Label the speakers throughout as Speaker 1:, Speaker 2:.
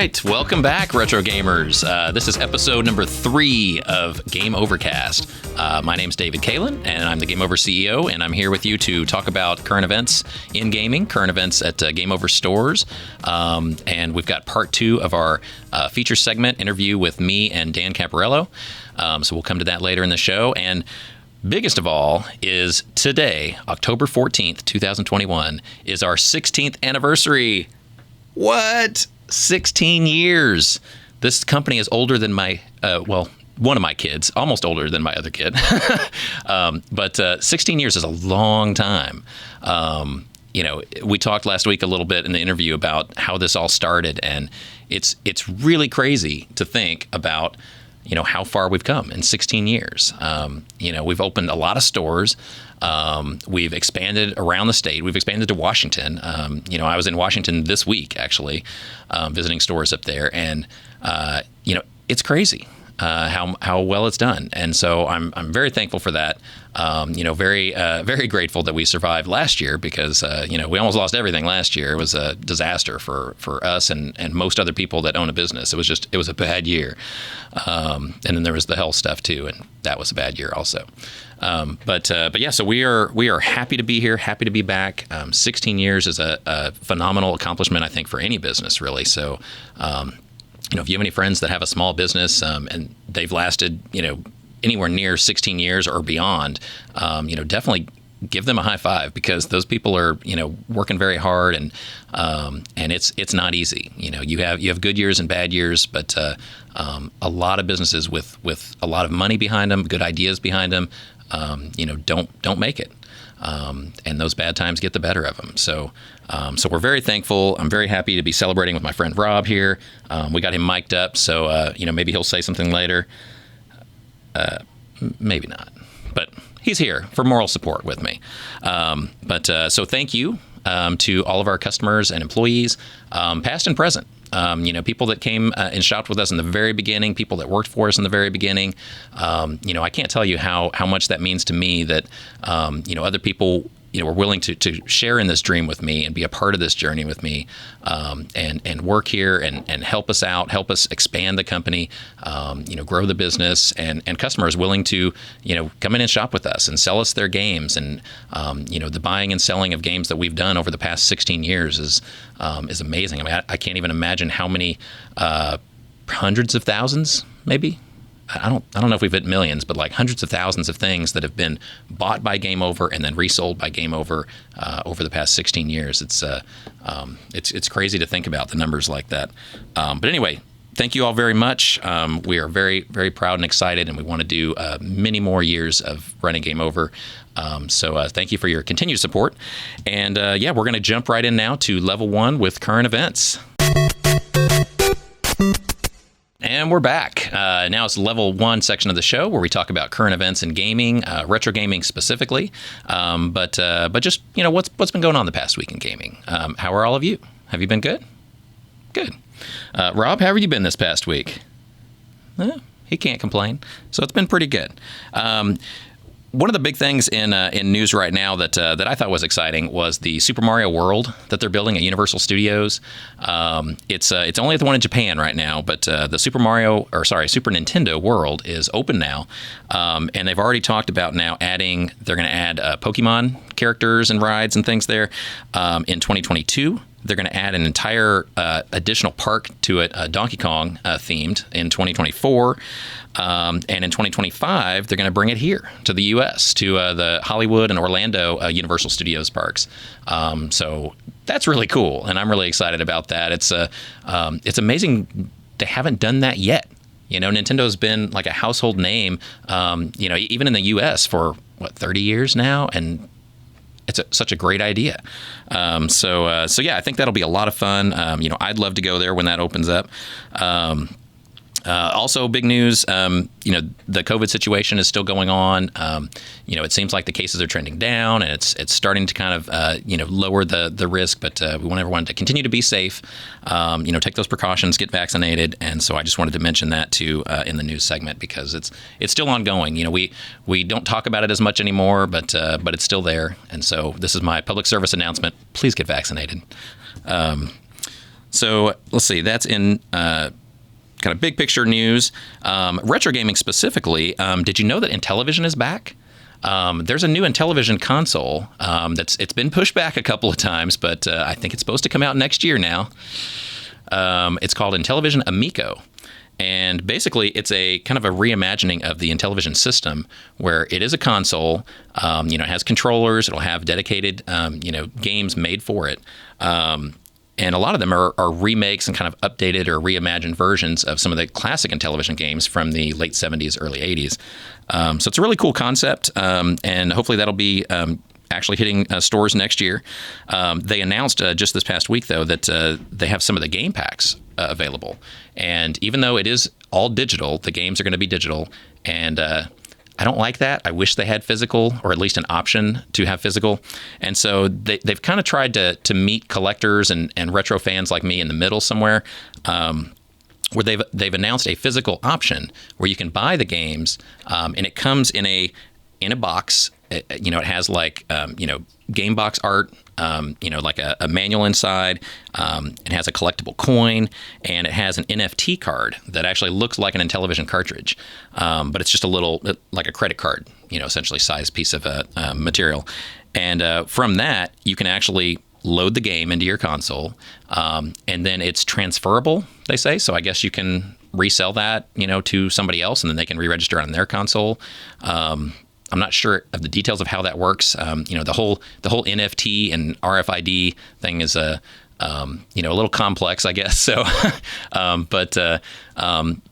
Speaker 1: right, welcome back, Retro Gamers. This is episode number 3 of GameOverCast. My name's David Kaelin, and I'm the GameOverCEO, and I'm here with you to talk about current events in gaming, current events at Game Over stores, and we've got part 2 of our feature segment interview with me and Dan Caporello. So we'll come to that later in the show, and biggest of all is today, October 14th, 2021, is our 16th anniversary. What? 16 years. This company is older than my, one of my kids, almost older than my other kid. But 16 years is a long time. We talked last week a little bit in the interview about how this all started, and it's really crazy to think about, how far we've come in 16 years. We've opened a lot of stores. We've expanded around the state. We've expanded to Washington. I was in Washington this week, actually, visiting stores up there. And, it's crazy how well it's done. And so I'm very thankful for that. Very grateful that we survived last year because, we almost lost everything last year. It was a disaster for us and most other people that own a business. It was a bad year. And then there was the health stuff too. And that was a bad year also. But yeah, so we are happy to be here, happy to be back. 16 years is a phenomenal accomplishment, I think, for any business, really. So, if you have any friends that have a small business and they've lasted, anywhere near 16 years or beyond, definitely give them a high five because those people are, working very hard and it's not easy. You have good years and bad years, but a lot of businesses with a lot of money behind them, good ideas behind them, don't make it. And those bad times get the better of them. So we're very thankful. I'm very happy to be celebrating with my friend Rob here. We got him mic'd up, so maybe he'll say something later. Maybe not, but he's here for moral support with me. So thank you to all of our customers and employees, past and present. People that came and shopped with us in the very beginning, people that worked for us in the very beginning. I can't tell you how much that means to me that, other people, were willing to share in this dream with me and be a part of this journey with me, and work here and help us out, help us expand the company, grow the business, and customers willing to, come in and shop with us and sell us their games. And, the buying and selling of games that we've done over the past 16 years is amazing. I mean, I can't even imagine how many hundreds of thousands, maybe. I don't know if we've hit millions, but like hundreds of thousands of things that have been bought by Game Over and then resold by Game Over over the past 16 years. It's crazy to think about the numbers like that. But anyway, thank you all very much. We are very, very proud and excited, and we want to do many more years of running Game Over. So thank you for your continued support. And we're going to jump right in now to level 1 with current events. And we're back. Now it's level 1 section of the show where we talk about current events in gaming, retro gaming specifically. But just, what's been going on the past week in gaming? How are all of you? Have you been good? Good. Rob, how have you been this past week? He can't complain. So it's been pretty good. One of the big things in news right now that I thought was exciting was the Super Mario World that they're building at Universal Studios. It's only the one in Japan right now, but the Super Nintendo World is open now, and they've already talked about now they're going to add Pokemon characters and rides and things there in 2022. They're going to add an entire additional park to it, Donkey Kong themed, in 2024. And in 2025, they're going to bring it here to the U.S., to the Hollywood and Orlando Universal Studios parks. So that's really cool, and I'm really excited about that. It's amazing they haven't done that yet. Nintendo's been like a household name, even in the U.S. for, 30 years now, and it's such a great idea. So I think that'll be a lot of fun. I'd love to go there when that opens up. Also, big news, the COVID situation is still going on. It seems like the cases are trending down, and it's starting to kind of, lower the risk. But we want everyone to continue to be safe, take those precautions, get vaccinated. And so I just wanted to mention that too in the news segment because it's still ongoing. We don't talk about it as much anymore, but it's still there. And so this is my public service announcement. Please get vaccinated. So let's see. That's in kind of big picture news. Retro gaming specifically. Did you know that Intellivision is back? There's a new Intellivision console it's been pushed back a couple of times, but I think it's supposed to come out next year now. It's called Intellivision Amico. And basically, it's a kind of a reimagining of the Intellivision system, where it is a console. It has controllers. It'll have dedicated, games made for it. And a lot of them are remakes and kind of updated or reimagined versions of some of the classic Intellivision games from the late 70s, early 80s. So it's a really cool concept, and hopefully that'll be actually hitting stores next year. They announced just this past week, though, that they have some of the game packs available. And even though it is all digital, the games are going to be digital. And I don't like that. I wish they had physical, or at least an option to have physical. And so they've kind of tried to meet collectors and retro fans like me in the middle somewhere, where they've announced a physical option where you can buy the games, and it comes in a box. It has like game box art, like a manual inside. It has a collectible coin, and it has an NFT card that actually looks like an Intellivision cartridge, but it's just a little, like a credit card, essentially sized piece of material. And from that, you can actually load the game into your console, and then it's transferable, they say. So I guess you can resell that, to somebody else, and then they can re-register on their console. I'm not sure of the details of how that works. The whole NFT and RFID thing is a little complex, I guess. So, but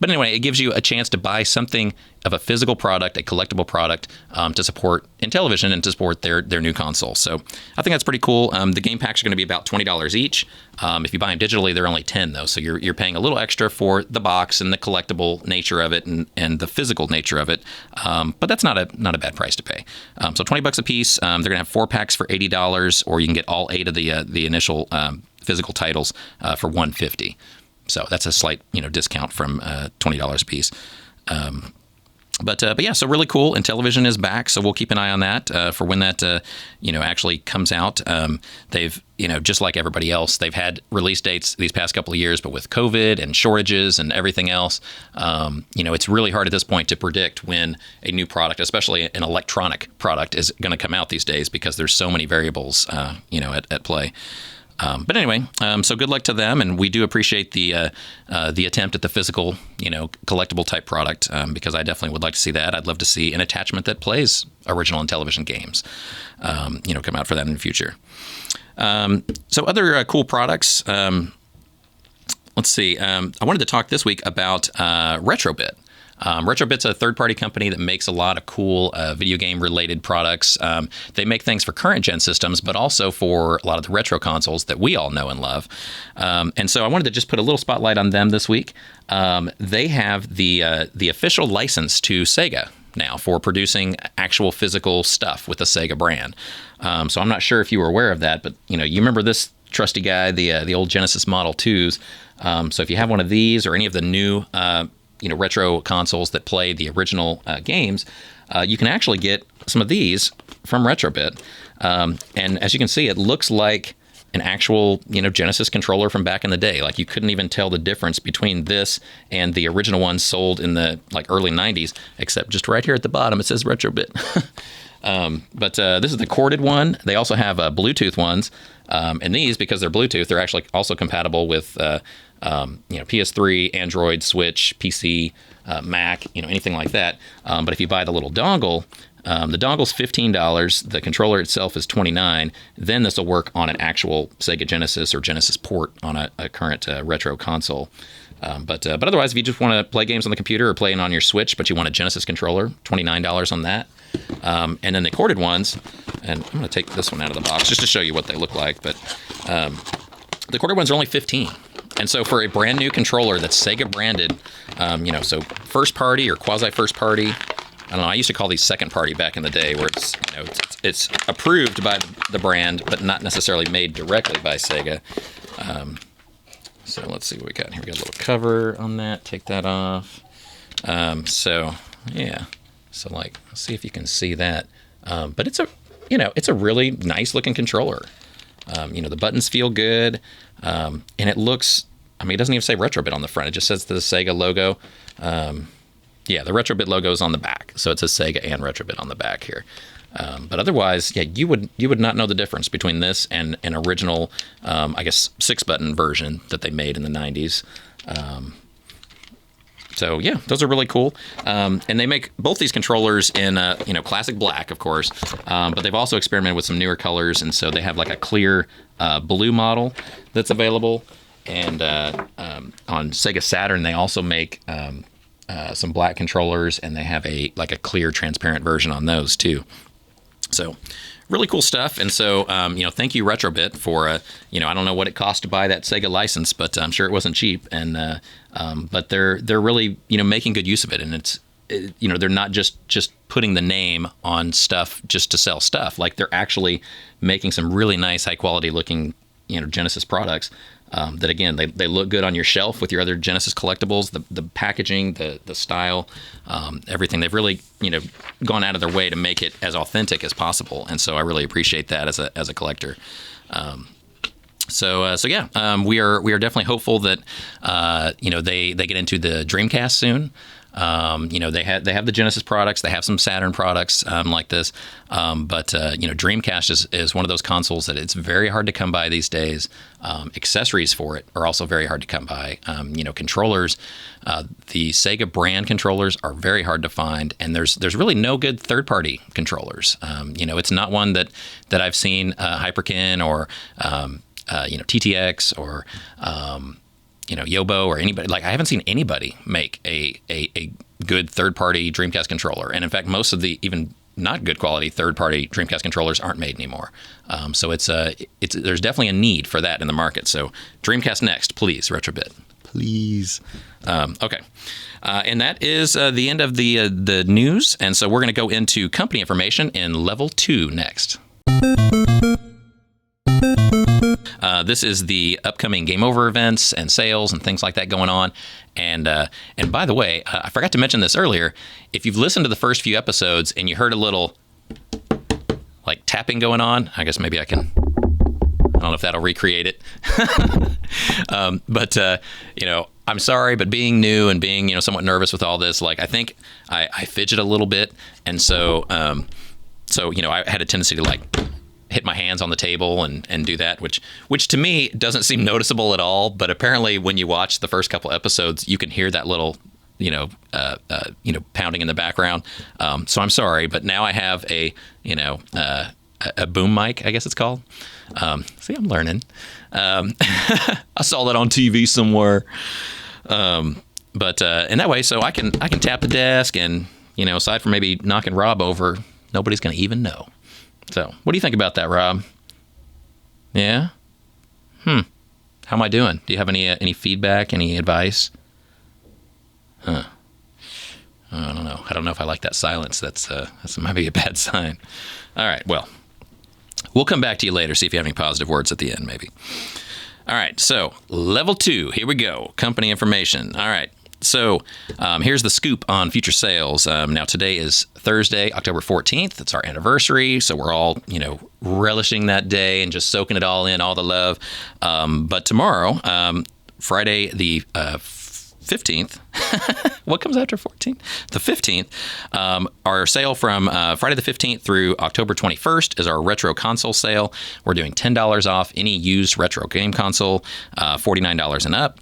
Speaker 1: anyway, it gives you a chance to buy something of a physical product, a collectible product, to support Intellivision and to support their new console. So I think that's pretty cool. The game packs are going to be about $20 each. If you buy them digitally, they're only $10 though. So you're paying a little extra for the box and the collectible nature of it and the physical nature of it. But that's not a bad price to pay. So $20 a piece. They're going to have 4 packs for $80, or you can get all 8 of the initial physical titles for $150. So that's a slight discount from $20 a piece. But yeah, so really cool. Intellivision is back, so we'll keep an eye on that for when that actually comes out. They've just like everybody else, they've had release dates these past couple of years, but with COVID and shortages and everything else, it's really hard at this point to predict when a new product, especially an electronic product, is going to come out these days, because there's so many variables at play. But anyway, so good luck to them, and we do appreciate the attempt at the physical, collectible type product, because I definitely would like to see that. I'd love to see an attachment that plays original Intellivision games, come out for that in the future. So other cool products. Let's see. I wanted to talk this week about RetroBit. RetroBit's a third-party company that makes a lot of cool video game-related products. They make things for current-gen systems, but also for a lot of the retro consoles that we all know and love. And so I wanted to just put a little spotlight on them this week. They have the official license to Sega now for producing actual physical stuff with the Sega brand. So I'm not sure if you were aware of that, but you remember this trusty guy, the old Genesis Model 2s. So if you have one of these or any of the new retro consoles that play the original games, you can actually get some of these from RetroBit. And as you can see, it looks like an actual, Genesis controller from back in the day. Like, you couldn't even tell the difference between this and the original ones sold in the early 90s, except just right here at the bottom, it says RetroBit. But this is the corded one. They also have Bluetooth ones. And these, because they're Bluetooth, they're actually also compatible with PS3, Android, Switch, PC, Mac, anything like that. But if you buy the little dongle, the dongle's $15. The controller itself is $29. Then this will work on an actual Sega Genesis or Genesis port on a current retro console. But otherwise, if you just want to play games on the computer or playing on your Switch, but you want a Genesis controller, $29 on that. And then the corded ones, and I'm going to take this one out of the box just to show you what they look like. But the corded ones are only $15. And so for a brand new controller that's Sega branded, so first party or quasi first party, I don't know, I used to call these second party back in the day, where it's approved by the brand, but not necessarily made directly by Sega. So let's see what we got here. We got a little cover on that. Take that off. So yeah. So let's see if you can see that. But it's a really nice looking controller. The buttons feel good, and it looks. I mean, it doesn't even say Retrobit on the front. It just says the Sega logo. The Retrobit logo is on the back, so it says Sega and Retrobit on the back here. But otherwise, you would not know the difference between this and an original, 6-button version that they made in the 90s. So yeah, those are really cool. And they make both these controllers in classic black, of course, but they've also experimented with some newer colors, and so they have like a clear blue model that's available. And on Sega Saturn, they also make some black controllers, and they have a clear, transparent version on those too. So really cool stuff. And so, thank you, Retrobit, for, I don't know what it cost to buy that Sega license, but I'm sure it wasn't cheap. And, but they're really, making good use of it. And it's, they're not just putting the name on stuff just to sell stuff. Like, they're actually making some really nice, high quality looking, Genesis products. That again, they look good on your shelf with your other Genesis collectibles. The packaging, the style, everything. They've really gone out of their way to make it as authentic as possible, and so I really appreciate that as a collector. We are definitely hopeful that they get into the Dreamcast soon. They have the Genesis products, they have some Saturn products like this, but Dreamcast is one of those consoles that it's very hard to come by these days. Accessories for it are also very hard to come by. Controllers, the Sega brand controllers are very hard to find, and there's really no good third-party controllers. It's not one that I've seen Hyperkin or TTX or Yobo or anybody. Like, I haven't seen anybody make a good third-party Dreamcast controller. And in fact, most of the even not good quality third-party Dreamcast controllers aren't made anymore. So there's definitely a need for that in the market. So Dreamcast next, please, Retrobit, please. Okay. And that is the end of the news. And so we're going to go into company information in level 2 next. This is the upcoming Game Over events and sales and things like that going on. And by the way, I forgot to mention this earlier. If you've listened to the first few episodes and you heard a little like tapping going on, I guess maybe I don't know if that'll recreate it. But I'm sorry, but being new and being, somewhat nervous with all this, like, I think I fidget a little bit. And so I had a tendency to like hit my hands on the table and do that, which to me doesn't seem noticeable at all. But apparently when you watch the first couple episodes, you can hear that little, pounding in the background. So I'm sorry, but now I have a boom mic, I guess it's called. See, I'm learning. I saw that on TV somewhere. But in that way, so I can tap the desk and, aside from maybe knocking Rob over, nobody's going to even know. So, what do you think about that, Rob? Yeah? How am I doing? Do you have any feedback, any advice? I don't know. I don't know if I like that silence. That's maybe a bad sign. All right, well, we'll come back to you later, see if you have any positive words at the end, maybe. All right, so level 2, here we go. Company information. All right. So here's the scoop on future sales. Now, today is Thursday, October 14th. It's our anniversary, so we're all, relishing that day and just soaking it all in, all the love. But tomorrow, Friday the 15th, what comes after 14th? The 15th, our sale from Friday the 15th through October 21st is our retro console sale. We're doing $10 off any used retro game console, $49 and up.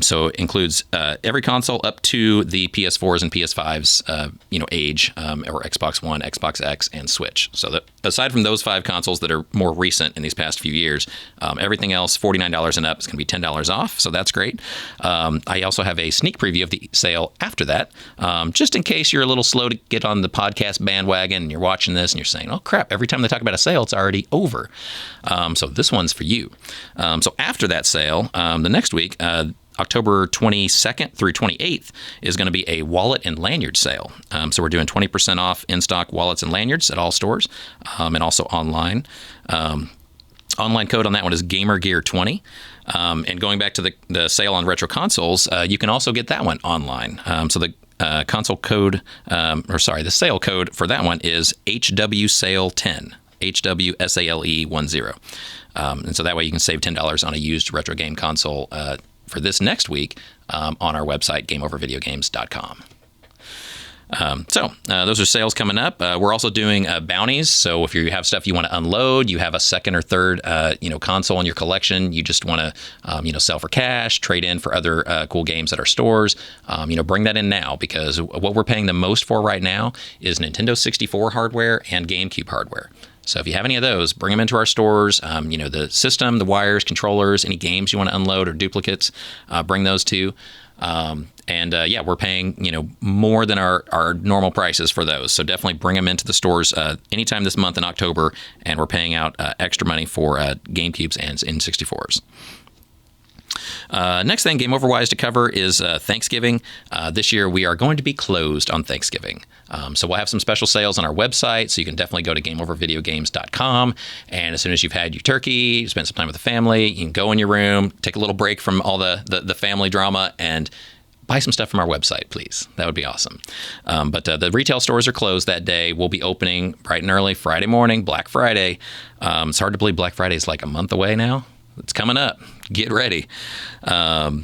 Speaker 1: So it includes every console up to the PS4s and PS5s, age, or Xbox One, Xbox X, and Switch. So aside from those 5 consoles that are more recent in these past few years, everything else, $49 and up, is going to be $10 off. So that's great. I also have a sneak preview of the sale after that, just in case you're a little slow to get on the podcast bandwagon and you're watching this and you're saying, oh crap, every time they talk about a sale, it's already over. So this one's for you. So after that sale, the next week, October 22nd through 28th is going to be a wallet and lanyard sale. So we're doing 20% off in-stock wallets and lanyards at all stores, and also online. Online code on that one is GamerGear20. And going back to the sale on retro consoles, you can also get that one online. So the console code, the sale code for that one is HWSale10. HWSALE10. And so that way you can save $10 on a used retro game console for this next week on our website, GameOverVideogames.com. Those are sales coming up. We're also doing bounties. So if you have stuff you want to unload, you have a second or third, console in your collection, you just want to, sell for cash, trade in for other cool games at our stores, bring that in now, because what we're paying the most for right now is Nintendo 64 hardware and GameCube hardware. So if you have any of those, bring them into our stores. The system, the wires, controllers, any games you want to unload or duplicates, bring those too. We're paying, more than our normal prices for those. So definitely bring them into the stores anytime this month in October, and we're paying out extra money for GameCubes and N64s. Next thing, Game Over-wise to cover is Thanksgiving. This year we are going to be closed on Thanksgiving. So we'll have some special sales on our website, so you can definitely go to GameOverVideogames.com, and as soon as you've had your turkey, spend some time with the family, you can go in your room, take a little break from all the family drama, and buy some stuff from our website, please. That would be awesome. But the retail stores are closed that day. We'll be opening bright and early Friday morning, Black Friday. It's hard to believe Black Friday is like a month away now. It's coming up. Get ready. So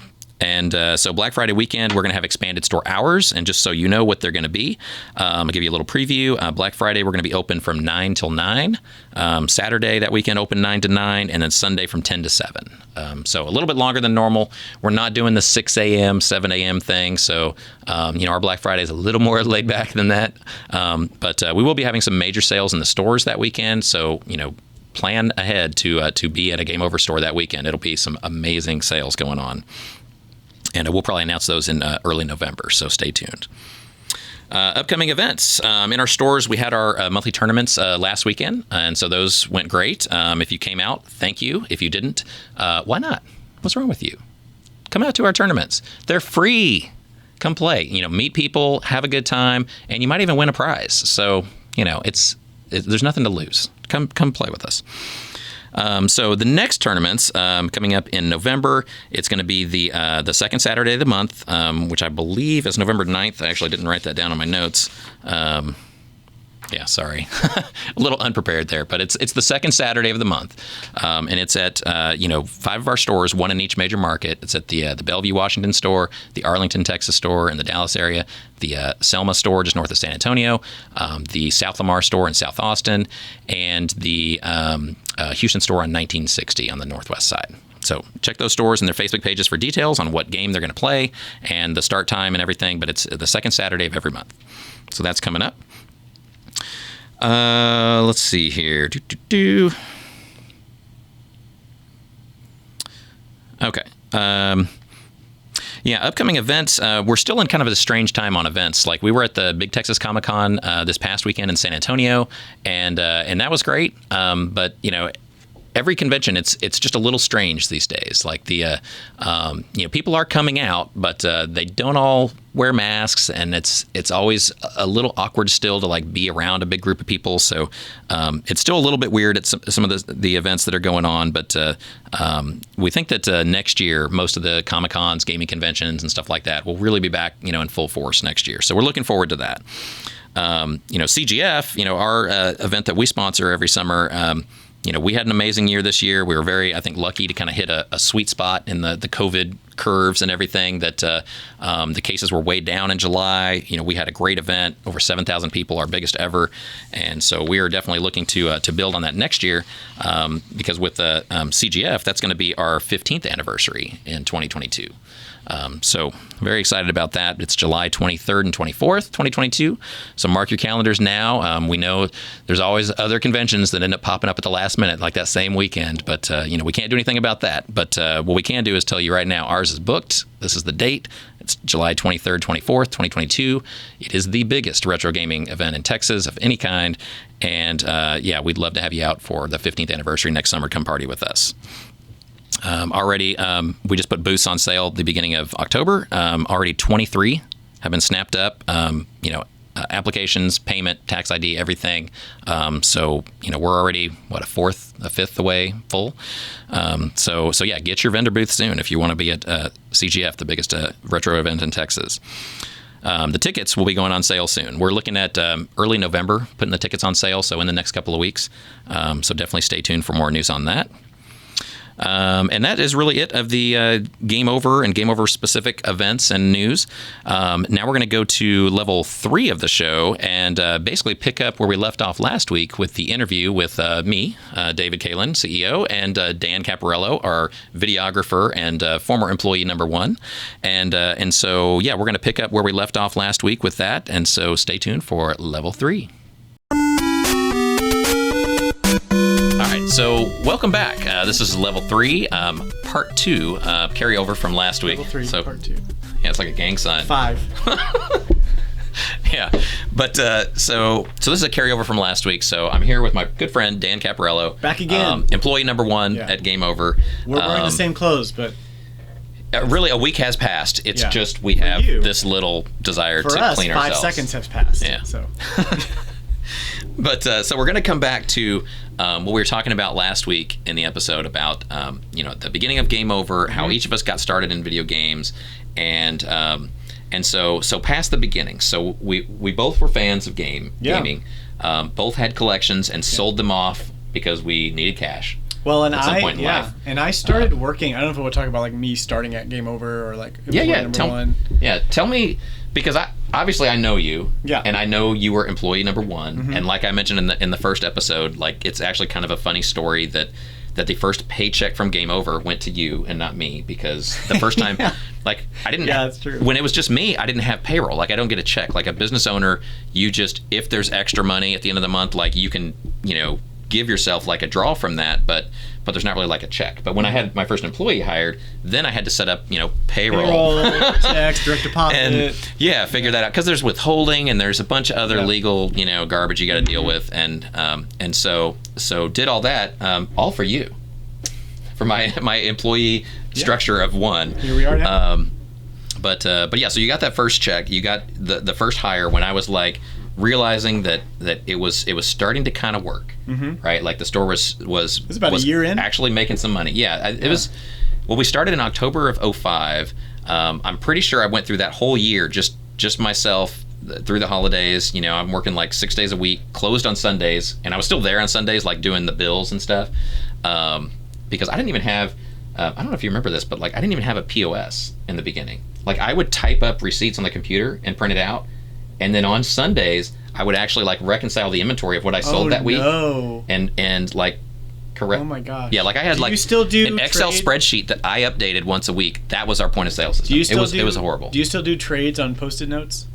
Speaker 1: Black Friday weekend, we're going to have expanded store hours. And just so you know what they're going to be, I'll give you a little preview. Black Friday, we're going to be open from 9 till 9. Saturday, that weekend, open 9 to 9. And then Sunday from 10 to 7. So a little bit longer than normal. We're not doing the 6 a.m., 7 a.m. thing. So, our Black Friday is a little more laid back than that. But we will be having some major sales in the stores that weekend. So, plan ahead to be at a Game Over store that weekend. It'll be some amazing sales going on. And we'll probably announce those in early November, so stay tuned. Upcoming events. In our stores, we had our monthly tournaments last weekend, and so those went great. If you came out, thank you. If you didn't, why not? What's wrong with you? Come out to our tournaments. They're free. Come play. Meet people, have a good time, and you might even win a prize. So, there's nothing to lose. Come play with us. So the next tournaments coming up in November, it's going to be the second Saturday of the month, which I believe is November 9th. I actually didn't write that down on my notes. Sorry. A little unprepared there, but it's the second Saturday of the month. And it's at, 5 of our stores, one in each major market. It's at the Bellevue, Washington store, the Arlington, Texas store in the Dallas area, the Selma store just north of San Antonio, the South Lamar store in South Austin, and the Houston store on 1960 on the northwest side. So check those stores and their Facebook pages for details on what game they're going to play and the start time and everything, but it's the second Saturday of every month. So that's coming up. Let's see here. Okay. Upcoming events. We're still in kind of a strange time on events. Like we were at the Big Texas Comic-Con this past weekend in San Antonio, and that was great. But every convention, it's just a little strange these days. Like the people are coming out, but they don't all wear masks, and it's always a little awkward still to like be around a big group of people. So it's still a little bit weird at some of the events that are going on. But we think that next year, most of the Comic-Cons, gaming conventions, and stuff like that will really be back, in full force next year. So we're looking forward to that. CGF, our event that we sponsor every summer. We had an amazing year this year. We were very, I think, lucky to kind of hit a sweet spot in the COVID curves and everything, that the cases were way down in July. We had a great event, over 7,000 people, our biggest ever. And so we are definitely looking to build on that next year, because with the CGF, that's going to be our 15th anniversary in 2022. So very excited about that. It's July 23rd and 24th, 2022. So mark your calendars now. We know there's always other conventions that end up popping up at the last minute, like that same weekend. But, we can't do anything about that. But what we can do is tell you right now, ours is booked. This is the date. It's July 23rd, 24th, 2022. It is the biggest retro gaming event in Texas of any kind. And, we'd love to have you out for the 15th anniversary next summer. Come party with us. Already, we just put booths on sale at the beginning of October. Already 23 have been snapped up. Applications, payment, tax ID, everything. So we're already a fifth away full. So get your vendor booth soon if you want to be at CGF, the biggest retro event in Texas. The tickets will be going on sale soon. We're looking at early November, putting the tickets on sale, so in the next couple of weeks. So definitely stay tuned for more news on that. And that is really it of the Game Over and Game Over specific events and news. Now we're going to go to level 3 of the show and basically pick up where we left off last week with the interview with me, David Kaelin, CEO, and Dan Caporello, our videographer and former employee number 1. And so, yeah, we're going to pick up where we left off last week with that. And so stay tuned for level 3. All right, so welcome back. This is level 3, part 2, carryover from last week.
Speaker 2: Level 3,
Speaker 1: so,
Speaker 2: part 2.
Speaker 1: Yeah, it's like a gang sign.
Speaker 2: 5.
Speaker 1: Yeah, but so this is a carryover from last week. So I'm here with my good friend Dan Caporello.
Speaker 2: Back again.
Speaker 1: Employee number 1 at Game Over.
Speaker 2: We're wearing the same clothes, but...
Speaker 1: really, a week has passed. It's just we
Speaker 2: For
Speaker 1: have
Speaker 2: you.
Speaker 1: This little desire
Speaker 2: For
Speaker 1: to
Speaker 2: us,
Speaker 1: clean
Speaker 2: 5
Speaker 1: ourselves.
Speaker 2: seconds has passed.
Speaker 1: Yeah.
Speaker 2: So.
Speaker 1: But so we're going to come back to what we were talking about last week in the episode about at the beginning of Game Over, how each of us got started in video games, and so past the beginning. So we both were fans of gaming. Both had collections and sold them off because we needed cash.
Speaker 2: Well, and
Speaker 1: at some point in life.
Speaker 2: And I started working. I don't know if we'll talk about like me starting at Game Over or like number 1.
Speaker 1: Tell me, because obviously I know you, and I know you were employee number 1, and like I mentioned in the first episode, like it's actually kind of a funny story that the first paycheck from Game Over went to you and not me, because the first time, like I didn't.
Speaker 2: Yeah, that's true.
Speaker 1: When it was just me, I didn't have payroll. Like I don't get a check. Like a business owner, you just, if there's extra money at the end of the month, like you can give yourself like a draw from that, but there's not really like a check. But when I had my first employee hired, then I had to set up payroll
Speaker 2: checks, direct deposit,
Speaker 1: and figure that out, because there's withholding and there's a bunch of other legal garbage you got to deal with, and so did all that all for you, for my employee structure of 1.
Speaker 2: Here we are now.
Speaker 1: But yeah, so you got that first check, you got the first hire when I was like realizing that it was starting to kind of work, right? Like the store was
Speaker 2: about a year in,
Speaker 1: actually making some money. It was. Well, we started in October of 2005. I'm pretty sure I went through that whole year just myself through the holidays. I'm working like 6 days a week, closed on Sundays, and I was still there on Sundays, like doing the bills and stuff, because I didn't even have. I don't know if you remember this, but like I didn't even have a POS in the beginning. Like I would type up receipts on the computer and print it out. And then on Sundays, I would actually like reconcile the inventory of what I sold that week, and like correct.
Speaker 2: Oh my gosh!
Speaker 1: Yeah, like I had
Speaker 2: you still do
Speaker 1: an Excel spreadsheet that I updated once a week. That was our point of sale system. It was horrible.
Speaker 2: Do you still do trades on Post-it notes?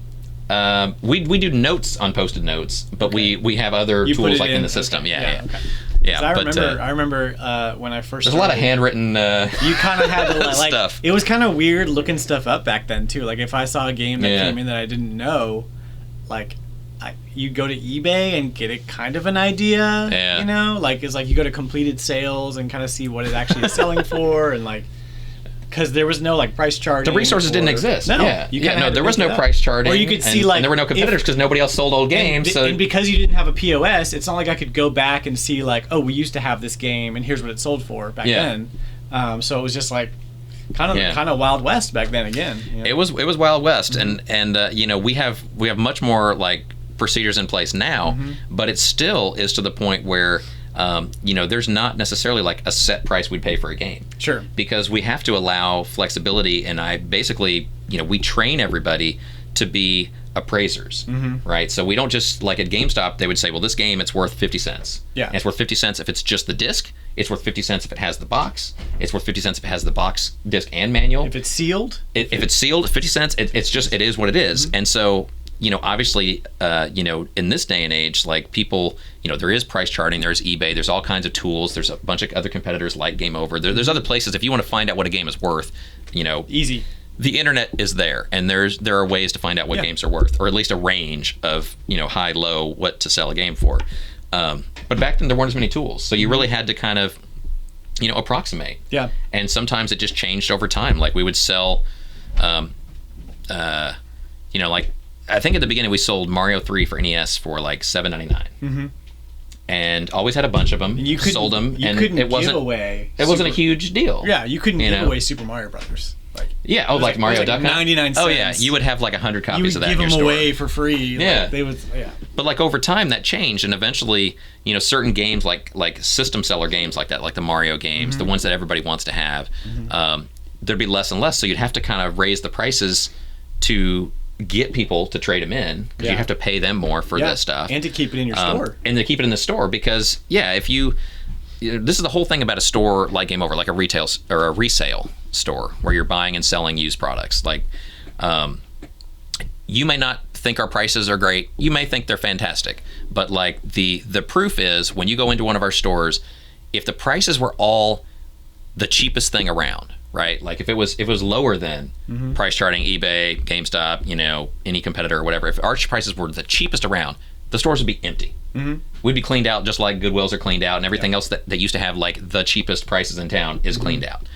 Speaker 1: We do notes on Post-it notes, but we have other tools like in the system. Yeah. Yeah,
Speaker 2: I remember when I first.
Speaker 1: There's a lot of handwritten.
Speaker 2: You kind of had to like
Speaker 1: stuff.
Speaker 2: It was kind of weird looking stuff up back then too. Like if I saw a game that came in that I didn't know, like you go to eBay and get it kind of an idea.
Speaker 1: Yeah.
Speaker 2: Like it's like you go to completed sales and kind of see what it actually is selling for, and like. Because there was no like price charting.
Speaker 1: The resources didn't exist.
Speaker 2: No,
Speaker 1: there was no price charting.
Speaker 2: Or you could see like,
Speaker 1: and there were no competitors because nobody else sold old games.
Speaker 2: And because you didn't have a POS, it's not like I could go back and see like, oh, we used to have this game and here's what it sold for back then. So it was just like kind of Wild West back then again.
Speaker 1: It was Wild West, and we have much more like procedures in place now, but it still is to the point where. There's not necessarily like a set price we'd pay for a game.
Speaker 2: Sure.
Speaker 1: Because we have to allow flexibility, and I basically, we train everybody to be appraisers, right? So we don't just, like at GameStop, they would say, well, this game, it's worth 50 cents.
Speaker 2: Yeah.
Speaker 1: And it's worth 50 cents if it's just the disc. It's worth 50 cents if it has the box. It's worth 50 cents if it has the box, disc, and manual.
Speaker 2: If it's sealed?
Speaker 1: If it's sealed, 50 cents, it is what it is. And so, obviously, in this day and age, like people, there is price charting, there's eBay, there's all kinds of tools, there's a bunch of other competitors like Game Over. There's other places if you want to find out what a game is worth,
Speaker 2: easy.
Speaker 1: The internet is there, and there are ways to find out what games are worth, or at least a range of high, low, what to sell a game for. But back then there weren't as many tools, so you really had to kind of, approximate. Yeah. And sometimes it just changed over time. Like we would sell, like. I think at the beginning we sold Mario 3 for NES for like $7.99, and always had a bunch of them.
Speaker 2: And
Speaker 1: sold them, and
Speaker 2: it wasn't a huge deal.
Speaker 1: Yeah,
Speaker 2: you couldn't give away Super Mario Brothers.
Speaker 1: Yeah. Oh, like Mario Duck Hunt?
Speaker 2: 99 cents.
Speaker 1: Oh, yeah. You would have like 100 copies of that in your store.
Speaker 2: You would give them away for free.
Speaker 1: Yeah.
Speaker 2: Like, they would, yeah.
Speaker 1: But like over time that changed, and eventually, you know, certain games like system seller games like that, like the Mario games, the ones that everybody wants to have, there'd be less and less. So you'd have to kind of raise the prices to get people to trade them in, because you have to pay them more for this stuff.
Speaker 2: And to keep it in your store.
Speaker 1: And to keep it in the store, because, if you know, this is the whole thing about a store like Game Over, like a retail or a resale store where you're buying and selling used products. Like, you may not think our prices are great. You may think they're fantastic, but like the proof is when you go into one of our stores, if the prices were all the cheapest thing around, right? Like if it was lower than price charting, eBay, GameStop, you know, any competitor or whatever, if our prices were the cheapest around, the stores would be empty. We'd be cleaned out just like Goodwills are cleaned out, and everything else that used to have like the cheapest prices in town is cleaned out.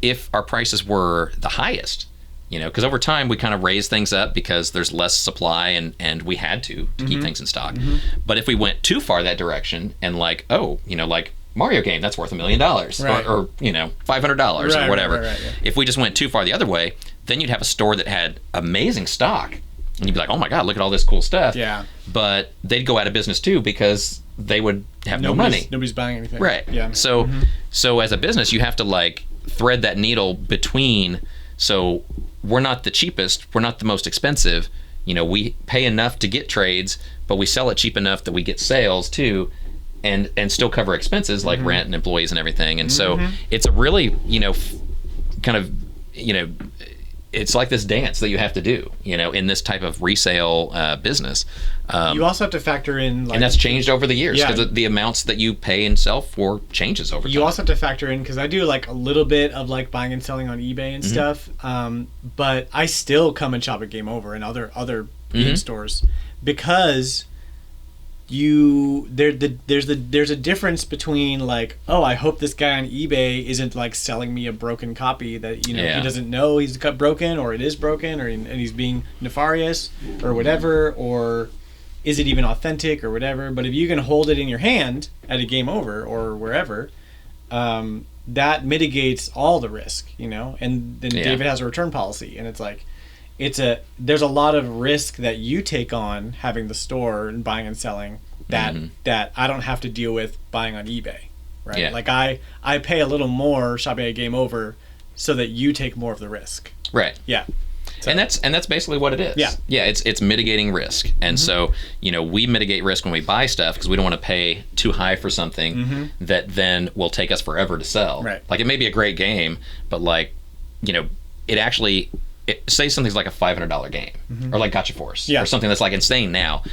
Speaker 1: If our prices were the highest, you know, because over time we kind of raised things up because there's less supply and we had to keep things in stock. But if we went too far that direction and like, oh, you know, like Mario game that's worth $1 million or you know, $500 or whatever. If we just went too far the other way, then you'd have a store that had amazing stock. And you'd be like, oh my God, look at all this cool stuff.
Speaker 2: Yeah.
Speaker 1: But they'd go out of business too because they would have no money.
Speaker 2: Nobody's buying anything.
Speaker 1: Right.
Speaker 2: Yeah.
Speaker 1: So as a business, you have to like thread that needle between, so we're not the cheapest, we're not the most expensive. You know, we pay enough to get trades, but we sell it cheap enough that we get sales too, and still cover expenses like rent and employees and everything. And so it's a really, you know, kind of, you know, it's like this dance that you have to do, you know, in this type of resale business.
Speaker 2: You also have to factor in, like,
Speaker 1: and that's changed over the years because the amounts that you pay and sell for changes over time.
Speaker 2: You also have to factor in, because I do like a little bit of like buying and selling on eBay and stuff, but I still come and shop at Game Over and other game stores, because there's a difference between like, oh, I hope this guy on eBay isn't like selling me a broken copy that, you know, he doesn't know he's got broken, or it is broken, and he's being nefarious or whatever, or is it even authentic or whatever. But if you can hold it in your hand at a Game Over or wherever, that mitigates all the risk, you know. And then David has a return policy, and it's like, there's a lot of risk that you take on having the store and buying and selling that I don't have to deal with buying on eBay, right?
Speaker 1: Yeah.
Speaker 2: Like I pay a little more shopping at Game Over so that you take more of the risk.
Speaker 1: Right.
Speaker 2: Yeah. So.
Speaker 1: And that's basically what it is.
Speaker 2: Yeah.
Speaker 1: Yeah, it's mitigating risk. And so, you know, we mitigate risk when we buy stuff because we don't want to pay too high for something that then will take us forever to sell.
Speaker 2: Right.
Speaker 1: Like, it may be a great game, but like, you know, it actually, say something's like a $500 game or like Gotcha Force or something that's like insane now.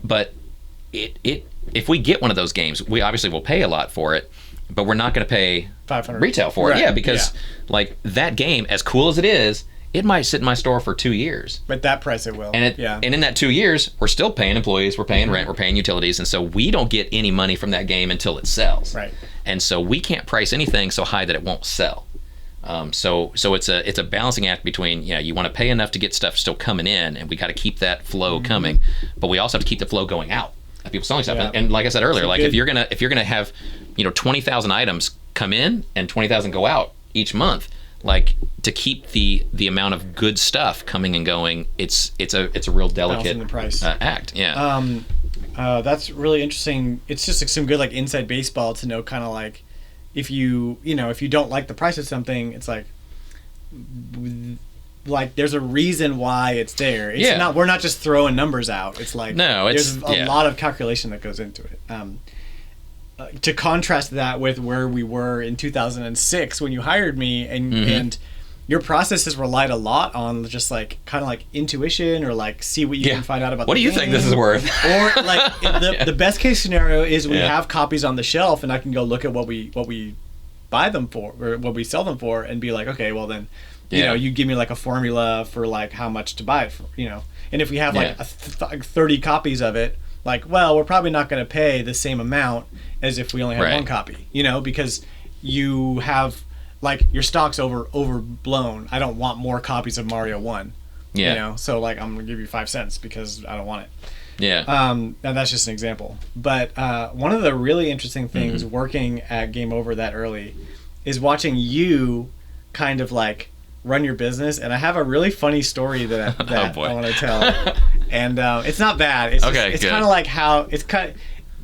Speaker 1: But if we get one of those games, we obviously will pay a lot for it, but we're not going to pay
Speaker 2: $500
Speaker 1: retail for it. Yeah, because like that game, as cool as it is, it might sit in my store for 2 years.
Speaker 2: But that price it will.
Speaker 1: And and in that 2 years, we're still paying employees, we're paying rent, we're paying utilities, and so we don't get any money from that game until it sells.
Speaker 2: Right.
Speaker 1: And so we can't price anything so high that it won't sell. So it's a balancing act between, you know, you want to pay enough to get stuff still coming in, and we got to keep that flow coming, but we also have to keep the flow going out of people selling stuff. And like I said earlier, like if you're gonna have, you know, 20,000 items come in and 20,000 go out each month, like to keep the amount of good stuff coming and going, it's a real delicate
Speaker 2: the price.
Speaker 1: Act. Yeah.
Speaker 2: That's really interesting. It's just like some good like inside baseball to know, kind of like, if you don't like the price of something, it's like there's a reason why it's there. It's not, we're not just throwing numbers out. It's like, there's a lot of calculation that goes into it. To contrast that with where we were in 2006 when you hired me, and your processes relied a lot on just like kind of like intuition, or like see what you can find out about
Speaker 1: what
Speaker 2: the
Speaker 1: do you
Speaker 2: game.
Speaker 1: think this is worth.
Speaker 2: Or like the best case scenario is we have copies on the shelf and I can go look at what we buy them for, or what we sell them for, and be like, okay, well then, you know, you give me like a formula for like how much to buy it for, you know. And if we have like 30 copies of it, like, well, we're probably not going to pay the same amount as if we only had one copy, you know, because you have like your stock's overblown. I don't want more copies of Mario 1. You know, so like I'm gonna give you 5 cents because I don't want it.
Speaker 1: Yeah.
Speaker 2: And that's just an example. But one of the really interesting things working at Game Over that early is watching you kind of like run your business, and I have a really funny story that I want to tell. And it's not bad. It's kind of like how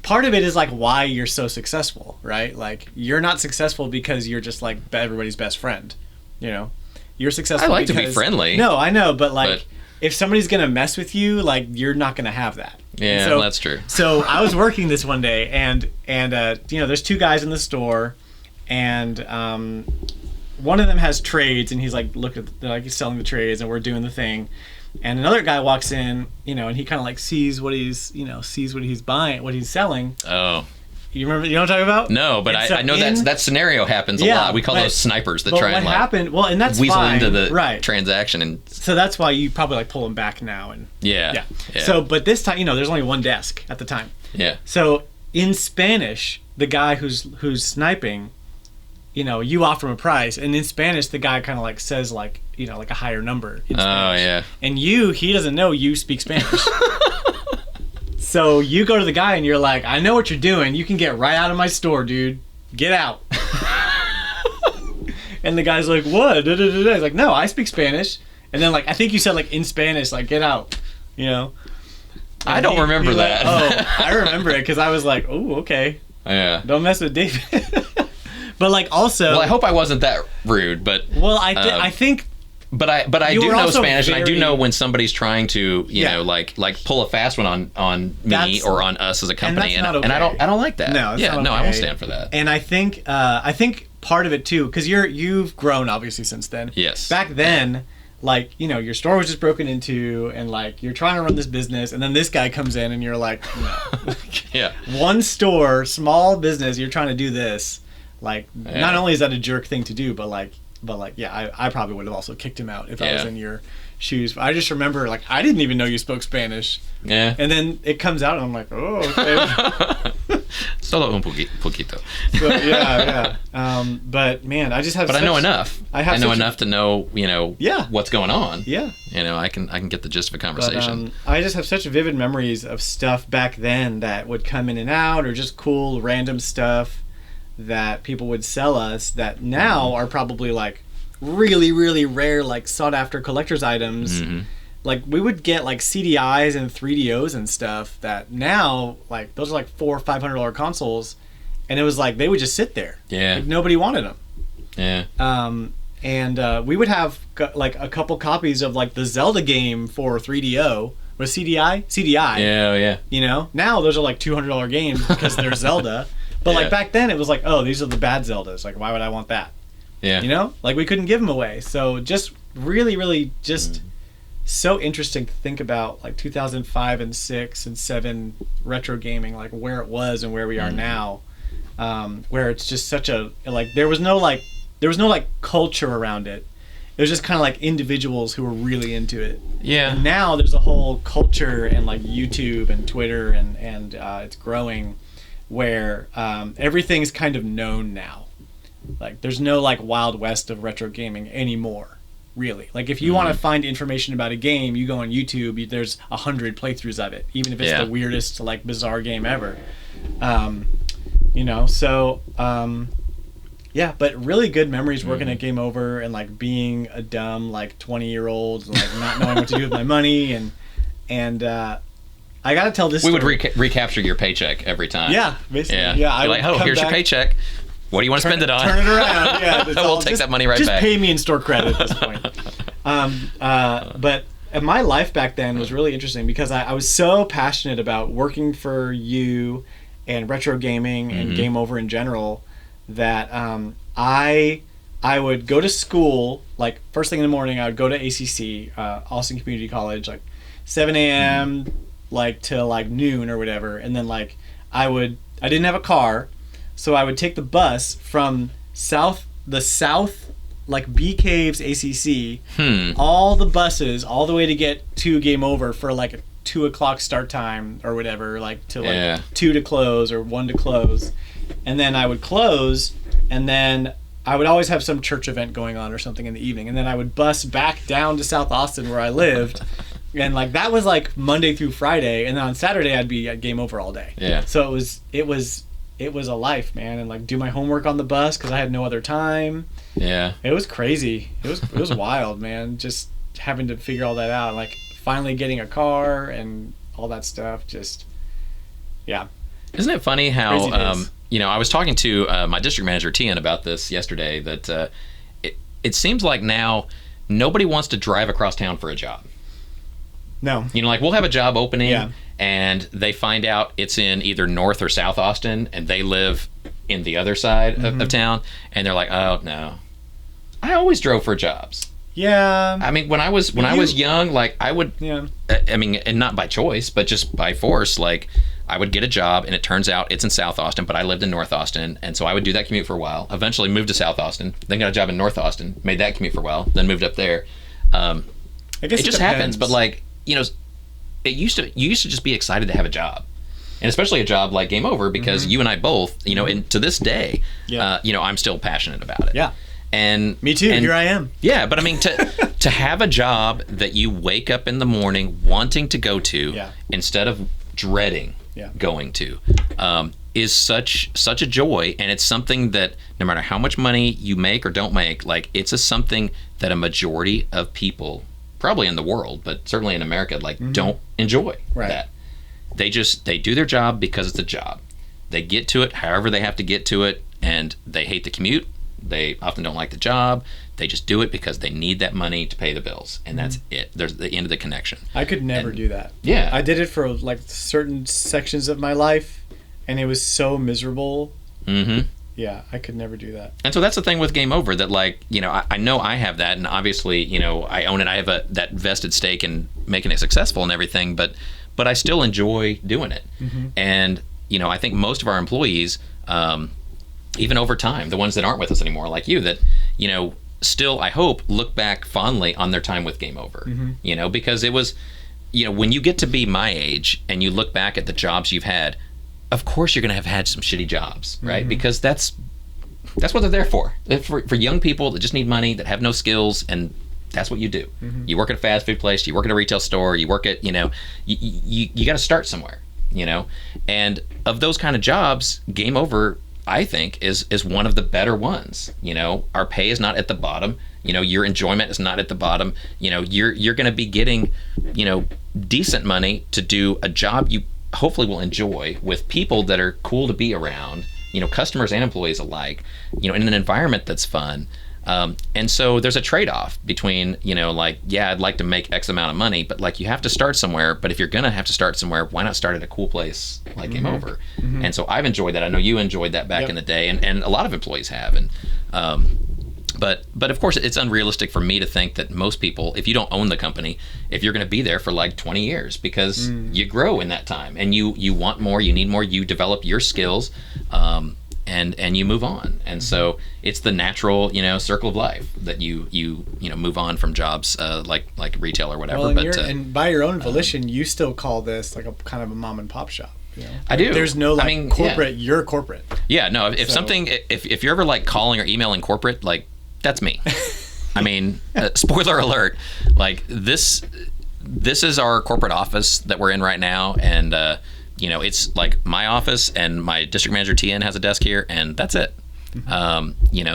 Speaker 2: part of it is like why you're so successful, right? Like you're not successful because you're just like everybody's best friend, you know. You're successful.
Speaker 1: I like to be friendly.
Speaker 2: No, I know, but like if somebody's gonna mess with you, like you're not gonna have that.
Speaker 1: Yeah,
Speaker 2: so,
Speaker 1: that's true.
Speaker 2: So I was working this one day, and you know, there's two guys in the store, and one of them has trades, and he's like, he's selling the trades, and we're doing the thing, and another guy walks in, you know, and he kind of like sees what he's buying, what he's selling.
Speaker 1: Oh.
Speaker 2: You remember? You know what I'm talking about?
Speaker 1: No, but I know that scenario happens a lot. We call those snipers that try and
Speaker 2: and that's
Speaker 1: weasel
Speaker 2: fine,
Speaker 1: into the
Speaker 2: right.
Speaker 1: transaction, and
Speaker 2: so that's why you probably like pull them back now and
Speaker 1: yeah.
Speaker 2: So, but this time, you know, there's only one desk at the time.
Speaker 1: Yeah.
Speaker 2: So in Spanish, the guy who's sniping, you know, you offer him a price, and in Spanish, the guy kind of like says like, you know, like a higher number in Spanish.
Speaker 1: Oh yeah.
Speaker 2: And he doesn't know you speak Spanish. So you go to the guy and you're like, I know what you're doing. You can get right out of my store, dude. Get out. And the guy's like, what? He's like, no, I speak Spanish. And then like, I think you said like in Spanish, like, get out, you know? And
Speaker 1: I don't remember that.
Speaker 2: Like, oh, I remember it because I was like, oh, okay.
Speaker 1: Yeah.
Speaker 2: Don't mess with David. But like also.
Speaker 1: Well, I hope I wasn't that rude, but.
Speaker 2: Well, I think.
Speaker 1: But I do know Spanish, and I do know when somebody's trying to, you know, like pull a fast one on me or on us as a company, and I don't like that.
Speaker 2: No, it's not okay.
Speaker 1: No, I won't stand for that.
Speaker 2: And I think part of it too, because you've grown obviously since then.
Speaker 1: Yes.
Speaker 2: Back then, like, you know, your store was just broken into, and like you're trying to run this business, and then this guy comes in, and you're like, no.
Speaker 1: Yeah.
Speaker 2: One store, small business, you're trying to do this, like, not only is that a jerk thing to do, but like, yeah, I probably would have also kicked him out if I was in your shoes. I just remember, like, I didn't even know you spoke Spanish. Yeah. And then it comes out, and I'm like, oh, okay.
Speaker 1: Solo un poquito.
Speaker 2: So, yeah. But, man, I just have
Speaker 1: But I know enough. I know enough to know, you know, what's going on.
Speaker 2: Yeah.
Speaker 1: You know, I can get the gist of a conversation.
Speaker 2: But, I just have such vivid memories of stuff back then that would come in and out, or just cool, random stuff that people would sell us that now are probably like really, really rare, like sought after collector's items. Mm-hmm. Like we would get like CDIs and 3DOs and stuff that now, like, those are like $400 or $500 consoles, and it was like they would just sit there. Yeah. Like, nobody wanted them. Yeah. And we would have like a couple copies of like the Zelda game for 3DO. Was CDI? CDI.
Speaker 1: Yeah.
Speaker 2: You know, now those are like $200 games because they're Zelda. But like back then, it was like, oh, these are the bad Zeldas. Like, why would I want that? Yeah. You know, like we couldn't give them away. So just really, really, just so interesting to think about, like 2005 and 6 and 7 retro gaming, like where it was and where we are now, where it's just such a like there was no culture around it. It was just kind of like individuals who were really into it. Yeah. And now there's a whole culture and like YouTube and Twitter and it's growing, where everything's kind of known now. Like there's no like Wild West of retro gaming anymore, really. Like if you want to find information about a game, you go on YouTube, there's 100 playthroughs of it, even if it's the weirdest, like, bizarre game ever. You know, so yeah, but really good memories working at Game Over and like being a dumb like 20-year-old, like not knowing what to do with my money, and I gotta tell this story.
Speaker 1: We would recapture your paycheck every time.
Speaker 2: Yeah, basically. Yeah,
Speaker 1: like, oh, here's your paycheck. What do you want to spend it on?
Speaker 2: Turn it around. Yeah,
Speaker 1: we'll take that money right back.
Speaker 2: Just pay me in store credit at this point. But my life back then was really interesting because I was so passionate about working for you and retro gaming and Game Over in general that I would go to school, like first thing in the morning. I would go to ACC, Austin Community College, like 7 a.m. Like till like noon or whatever, and then like I didn't have a car, so I would take the bus from the south like Bee Caves ACC, all the buses all the way to get to Game Over for like a 2:00 start time or whatever, like to like 2 to close or 1 to close, and then I would close, and then I would always have some church event going on or something in the evening, and then I would bus back down to South Austin where I lived. And like that was like Monday through Friday, and then on Saturday I'd be at Game Over all day. Yeah. So it was it was a life, man, and like do my homework on the bus because I had no other time.
Speaker 1: Yeah,
Speaker 2: it was crazy. It was wild, man. Just having to figure all that out, like finally getting a car and all that stuff. Just yeah.
Speaker 1: Isn't it funny how I was talking to my district manager Tian about this yesterday, that it seems like now nobody wants to drive across town for a job.
Speaker 2: No.
Speaker 1: Like we'll have a job opening and they find out it's in either North or South Austin and they live in the other side of town, and they're like, oh no, I always drove for jobs.
Speaker 2: Yeah.
Speaker 1: I mean, when I was young, like I would, I mean, and not by choice, but just by force, like I would get a job and it turns out it's in South Austin, but I lived in North Austin. And so I would do that commute for a while, eventually moved to South Austin, then got a job in North Austin, made that commute for a while, then moved up there. I guess it just happens. But like, you used to just be excited to have a job, and especially a job like Game Over, because you and I both, and to this day, I'm still passionate about it.
Speaker 2: Yeah.
Speaker 1: And
Speaker 2: me too. Here I am.
Speaker 1: Yeah, but I mean, to have a job that you wake up in the morning wanting to go to instead of dreading going to, is such a joy, and it's something that no matter how much money you make or don't make, like it's something that a majority of people, probably in the world, but certainly in America, like don't enjoy that. They do their job because it's a job. They get to it however they have to get to it, and they hate the commute. They often don't like the job. They just do it because they need that money to pay the bills, and that's it. There's the end of the connection.
Speaker 2: I could never do that.
Speaker 1: Yeah.
Speaker 2: I did it for like certain sections of my life, and it was so miserable. Yeah, I could never do that.
Speaker 1: And so that's the thing with Game Over, that like, I know I have that, and obviously, I own it. I have that vested stake in making it successful and everything, but I still enjoy doing it. And, I think most of our employees, even over time, the ones that aren't with us anymore, like you, that, still, I hope, look back fondly on their time with Game Over, because it was, when you get to be my age and you look back at the jobs you've had, of course you're going to have had some shitty jobs, right? Because that's what they're there for. For young people that just need money, that have no skills, and that's what you do. You work at a fast food place, you work at a retail store, you work at, you got to start somewhere, and of those kind of jobs, Game Over, I think, is one of the better ones. Our pay is not at the bottom. Your enjoyment is not at the bottom. You're going to be getting, decent money to do a job you hopefully will enjoy, with people that are cool to be around, customers and employees alike, in an environment that's fun. And so there's a trade-off between, I'd like to make X amount of money, but like you have to start somewhere. But if you're going to have to start somewhere, why not start at a cool place like Game Over? And so I've enjoyed that. I know you enjoyed that back in the day, and a lot of employees have. And but of course, it's unrealistic for me to think that most people, if you don't own the company, if you're going to be there for like 20 years, because you grow in that time, and you want more, you need more, you develop your skills, and you move on. And so it's the natural, circle of life that you move on from jobs like retail or whatever.
Speaker 2: Well, and by your own volition, you still call this like a kind of a mom and pop shop.
Speaker 1: I do.
Speaker 2: There's no corporate. Yeah. You're corporate.
Speaker 1: Yeah. No. If you're ever like calling or emailing corporate, like that's me. I mean, spoiler alert. Like this is our corporate office that we're in right now, and it's like my office, and my district manager Tian has a desk here, and that's it.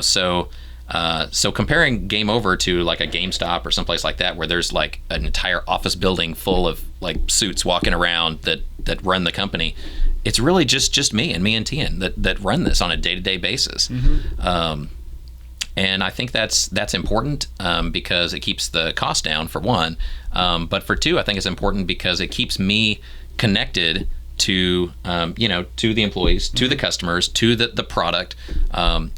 Speaker 1: So comparing Game Over to like a GameStop or someplace like that, where there's like an entire office building full of like suits walking around that run the company, it's really just me and Tian that run this on a day-to-day basis. And I think that's important, because it keeps the cost down, for one, but for two, I think it's important because it keeps me connected to to the employees, to the customers, to the product. I'm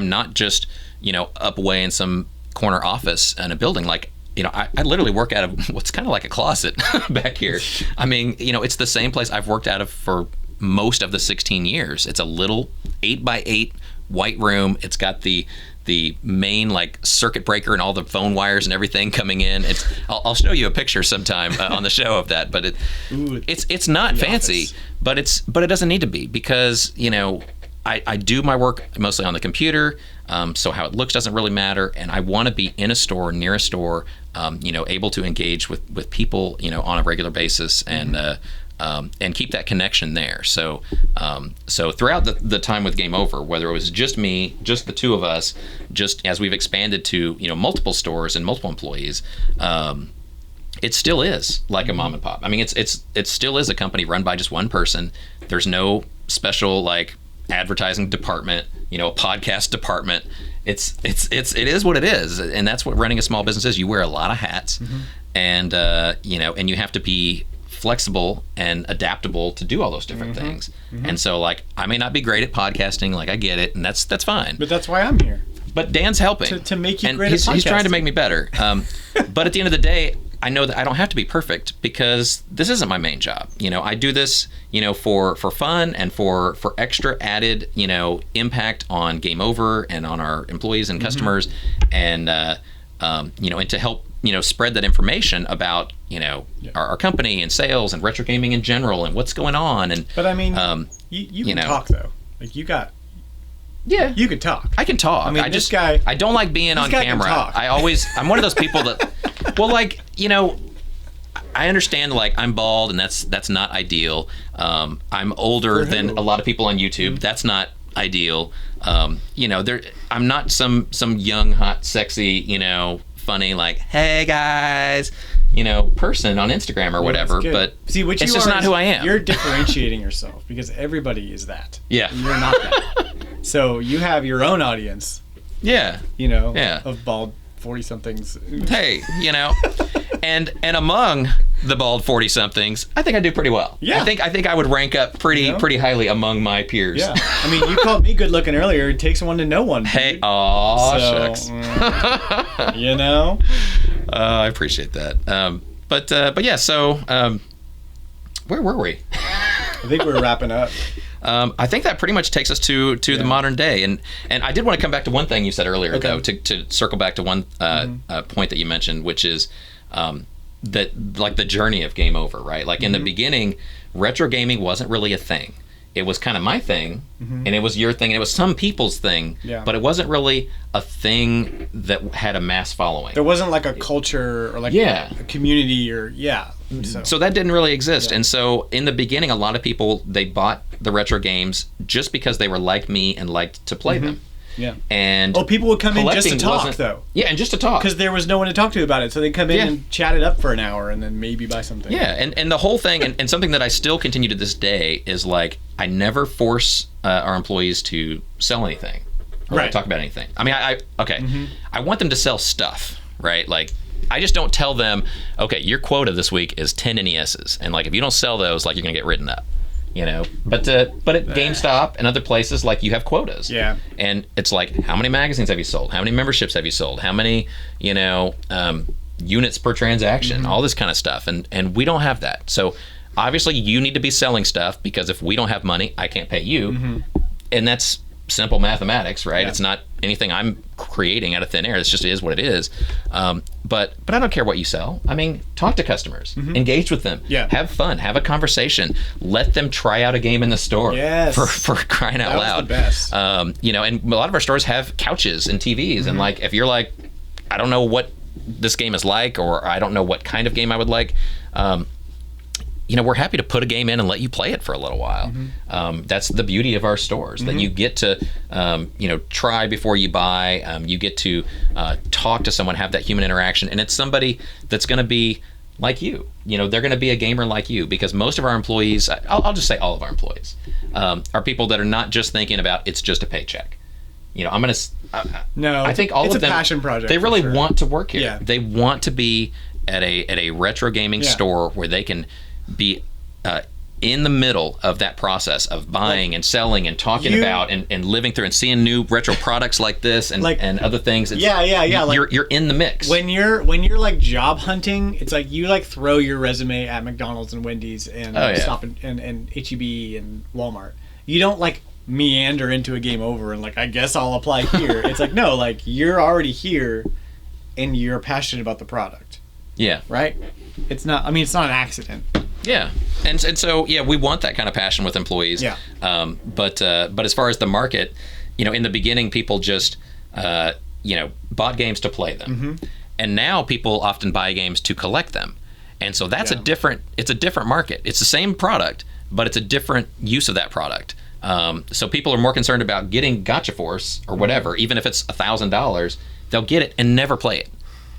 Speaker 1: not just up away in some corner office in a building. Like, I literally work out of what's kind of like a closet back here. I mean, it's the same place I've worked out of for most of the 16 years. It's a little 8x8 white room. It's got the main like circuit breaker and all the phone wires and everything coming in. I'll show you a picture sometime on the show of that, but it's not fancy, office. but it doesn't need to be, because I do my work mostly on the computer, so how it looks doesn't really matter, and I want to be in a store, near a store, able to engage with people on a regular basis, and and keep that connection there. So so throughout the time with Game Over, whether it was just me, just the two of us, just as we've expanded to multiple stores and multiple employees, it still is like a mom and pop. I mean, it still is a company run by just one person. There's no special like advertising department, a podcast department. It is what it is, and that's what running a small business is. You wear a lot of hats, and and you have to be flexible and adaptable to do all those different things. And so, like, I may not be great at podcasting, like I get it, and that's fine.
Speaker 2: But that's why I'm here. But
Speaker 1: Dan's helping
Speaker 2: to make you
Speaker 1: and
Speaker 2: great at podcasting.
Speaker 1: He's trying to make me better. But at the end of the day, I know that I don't have to be perfect because this isn't my main job. I do this, for fun and for extra added, impact on Game Over and on our employees and customers, and and to help spread that information about our company and sales and retro gaming in general and what's going on. And
Speaker 2: but I mean, you can talk though. Like you could talk.
Speaker 1: I can talk.
Speaker 2: I mean,
Speaker 1: I don't like being on camera. I'm one of those people that, well, like, I understand, like, I'm bald and that's not ideal. I'm older than a lot of people on YouTube. That's not ideal. I'm not some young, hot, sexy, funny, like, hey guys, person on Instagram or whatever. But
Speaker 2: see,
Speaker 1: it's just not who I am.
Speaker 2: You're differentiating yourself because everybody is that.
Speaker 1: Yeah.
Speaker 2: You're not that. So you have your own audience.
Speaker 1: Yeah.
Speaker 2: Of bald 40-somethings.
Speaker 1: Hey, and among the bald 40-somethings, I think I do pretty well.
Speaker 2: Yeah.
Speaker 1: I think I would rank up pretty highly among my peers.
Speaker 2: Yeah. I mean, you called me good looking earlier. It takes one to know one.
Speaker 1: Hey, shucks. I appreciate that. But yeah, so where were we?
Speaker 2: I think we're wrapping up.
Speaker 1: I think that pretty much takes us to the modern day, and I did want to come back to one thing you said earlier, though, to circle back to one point that you mentioned, which is that, like, the journey of Game Over, right? Like in the beginning, retro gaming wasn't really a thing. It was kind of my thing, and it was your thing, and it was some people's thing, but it wasn't really a thing that had a mass following.
Speaker 2: There wasn't like a culture or like a community or
Speaker 1: So that didn't really exist. And so in the beginning, a lot of people, they bought the retro games just because they were like me and liked to play them.
Speaker 2: Yeah.
Speaker 1: And
Speaker 2: people would come in just to talk, though.
Speaker 1: Yeah, and just to talk.
Speaker 2: Because there was no one to talk to about it. So they'd come in and chat it up for an hour and then maybe buy something.
Speaker 1: Yeah, and the whole thing, and something that I still continue to this day is, like, I never force our employees to sell anything or talk about anything. I mean, I want them to sell stuff, right? Like, I just don't tell them, okay, your quota this week is 10 NESs. And, like, if you don't sell those, like, you're going to get written up. But at GameStop and other places, like, you have quotas.
Speaker 2: Yeah.
Speaker 1: And it's like, how many magazines have you sold? How many memberships have you sold? How many, units per transaction? All this kind of stuff. And we don't have that. So obviously you need to be selling stuff, because if we don't have money, I can't pay you. And that's simple mathematics, right? It's not anything I'm creating out of thin air. It just is what it is. But I don't care what you sell. I mean, talk to customers, engage with them, have fun, have a conversation, let them try out a game in the store. For crying out loud.
Speaker 2: That was the best.
Speaker 1: And a lot of our stores have couches and TVs, and, like, if you're like, I don't know what this game is like, or I don't know what kind of game I would like, we're happy to put a game in and let you play it for a little while. That's the beauty of our stores, that you get to, try before you buy. You get to talk to someone, have that human interaction, and it's somebody that's going to be like you. They're going to be a gamer like you, because most of our employees, I'll just say all of our employees, are people that are not just thinking about it's just a paycheck. I'm going to.
Speaker 2: No,
Speaker 1: I think all of them.
Speaker 2: It's a passion project.
Speaker 1: They really want to work here.
Speaker 2: Yeah.
Speaker 1: They want to be at a retro gaming store where they can be in the middle of that process of buying and selling and talking about and living through and seeing new retro products like this and other things. You're in the mix.
Speaker 2: When you're like job hunting, it's like you like throw your resume at McDonald's and Wendy's and stop and HEB and Walmart. You don't like meander into a Game Over and like, I guess I'll apply here. It's like, no, like, you're already here and you're passionate about the product.
Speaker 1: Yeah.
Speaker 2: Right? It's not an accident.
Speaker 1: Yeah, and so we want that kind of passion with employees.
Speaker 2: Yeah.
Speaker 1: But as far as the market, in the beginning, people just bought games to play them, and now people often buy games to collect them. And so that's it's a different market. It's the same product, but it's a different use of that product. So people are more concerned about getting Gotcha Force or whatever, even if it's $1,000, they'll get it and never play it.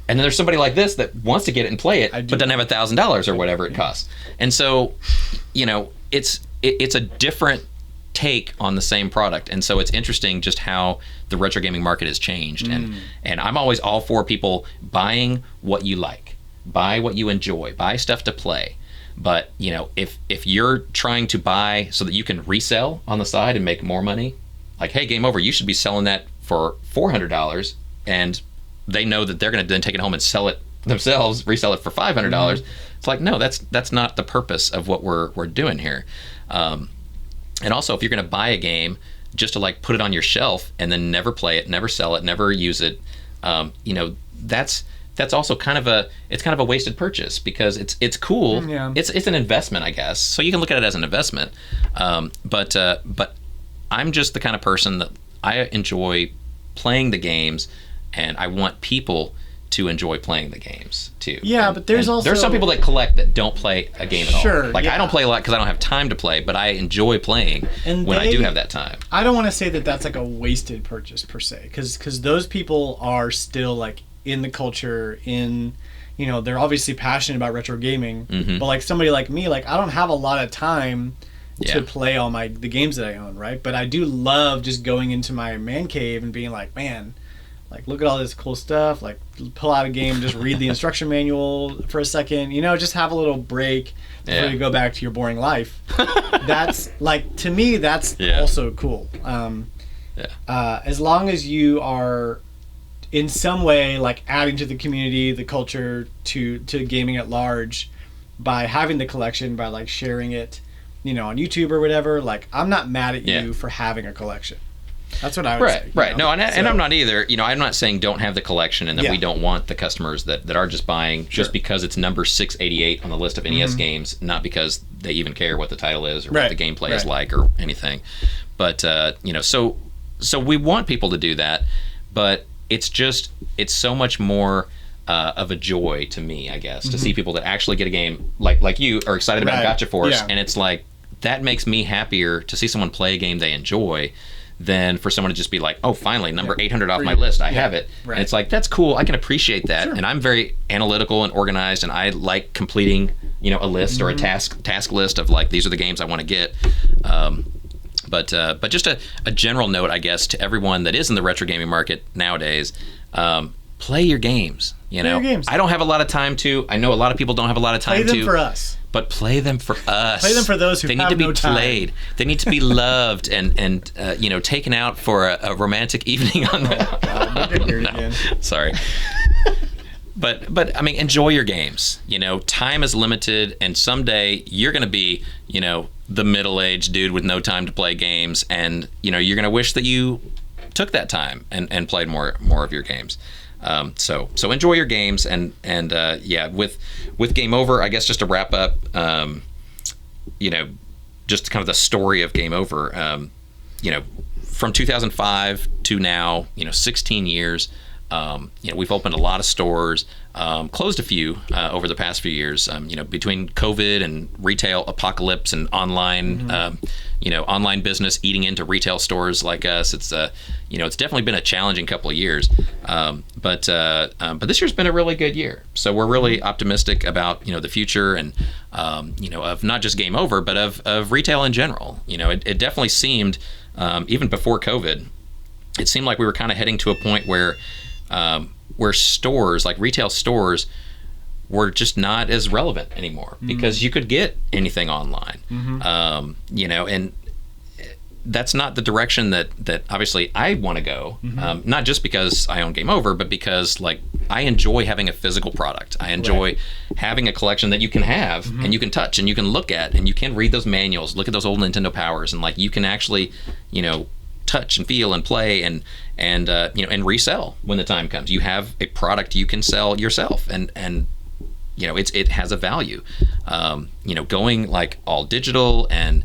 Speaker 1: And then there's somebody like this that wants to get it and play it, but doesn't have $1,000 or whatever it costs. And so, it's a different take on the same product. And so it's interesting just how the retro gaming market has changed. And I'm always all for people buying what you like, buy what you enjoy, buy stuff to play. But if you're trying to buy so that you can resell on the side and make more money, like, hey, Game Over, you should be selling that for $400, and they know that they're going to then take it home and sell it themselves, resell it for $500. It's like, no, that's not the purpose of what we're doing here. And also, if you're going to buy a game just to like put it on your shelf and then never play it, never sell it, never use it, that's also kind of a wasted purchase, because it's cool. Yeah. It's an investment, I guess. So you can look at it as an investment. But I'm just the kind of person that I enjoy playing the games, and I want people to enjoy playing the games too.
Speaker 2: Yeah, but there's
Speaker 1: some people that collect that don't play a game at all.
Speaker 2: Sure.
Speaker 1: Like, I don't play a lot because I don't have time to play, but I enjoy playing when I do have that time.
Speaker 2: I don't want to say that that's like a wasted purchase per se, because those people are still like in the culture, they're obviously passionate about retro gaming, but like somebody like me, like I don't have a lot of time to play all the games that I own, right? But I do love just going into my man cave and being like, man, like, look at all this cool stuff, like pull out a game, just read the instruction manual for a second, just have a little break before you go back to your boring life. That's like, to me, that's also cool. As long as you are in some way like adding to the community, the culture, to gaming at large by having the collection, by like sharing it, on YouTube or whatever, like I'm not mad at you for having a collection. That's what I would say.
Speaker 1: Right. No, and I'm not either. I'm not saying don't have the collection and that we don't want the customers that are just buying just because it's number 688 on the list of NES games, not because they even care what the title is or what the gameplay is like or anything. But, so we want people to do that, but it's so much more of a joy to me, I guess, to see people that actually get a game like you are excited about Gotcha Force, and it's like, that makes me happier to see someone play a game they enjoy than for someone to just be like, oh, finally, number 800 off my list, I have it. Right. And it's like, that's cool, I can appreciate that. And I'm very analytical and organized, and I like completing, a list or a task list of like, these are the games I want to get. But just a general note, I guess, to everyone that is in the retro gaming market nowadays, play your games.
Speaker 2: Play your games.
Speaker 1: I don't have a lot of time to. I know a lot of people don't have a lot of time to.
Speaker 2: Play them for us.
Speaker 1: But play them for us.
Speaker 2: Play them for those who have no time. They need to be played. They need to be loved and taken out for a romantic evening on the. Oh, God, don't get weird again. Sorry. But I mean, enjoy your games. Time is limited, and someday you're going to be, the middle-aged dude with no time to play games, and you're going to wish that you took that time and played more of your games. So enjoy your games, and with Game Over, I guess just to wrap up, just kind of the story of Game Over, from 2005 to now, 16 years. We've opened a lot of stores, closed a few over the past few years. Between COVID and retail apocalypse and online, online business eating into retail stores like us, it's definitely been a challenging couple of years. But this year's been a really good year. So we're really optimistic about the future and of not just Game Over, but of retail in general. It definitely seemed even before COVID, it seemed like we were kind of heading to a point where stores, like retail stores, were just not as relevant anymore because you could get anything online. And that's not the direction that obviously I want to go. Not just because I own Game Over, but because like I enjoy having a physical product. I enjoy having a collection that you can have and you can touch and you can look at and you can read those manuals, look at those old Nintendo Powers, and like you can actually, touch and feel and play and resell when the time comes. You have a product you can sell yourself, and it has a value. Going like all digital and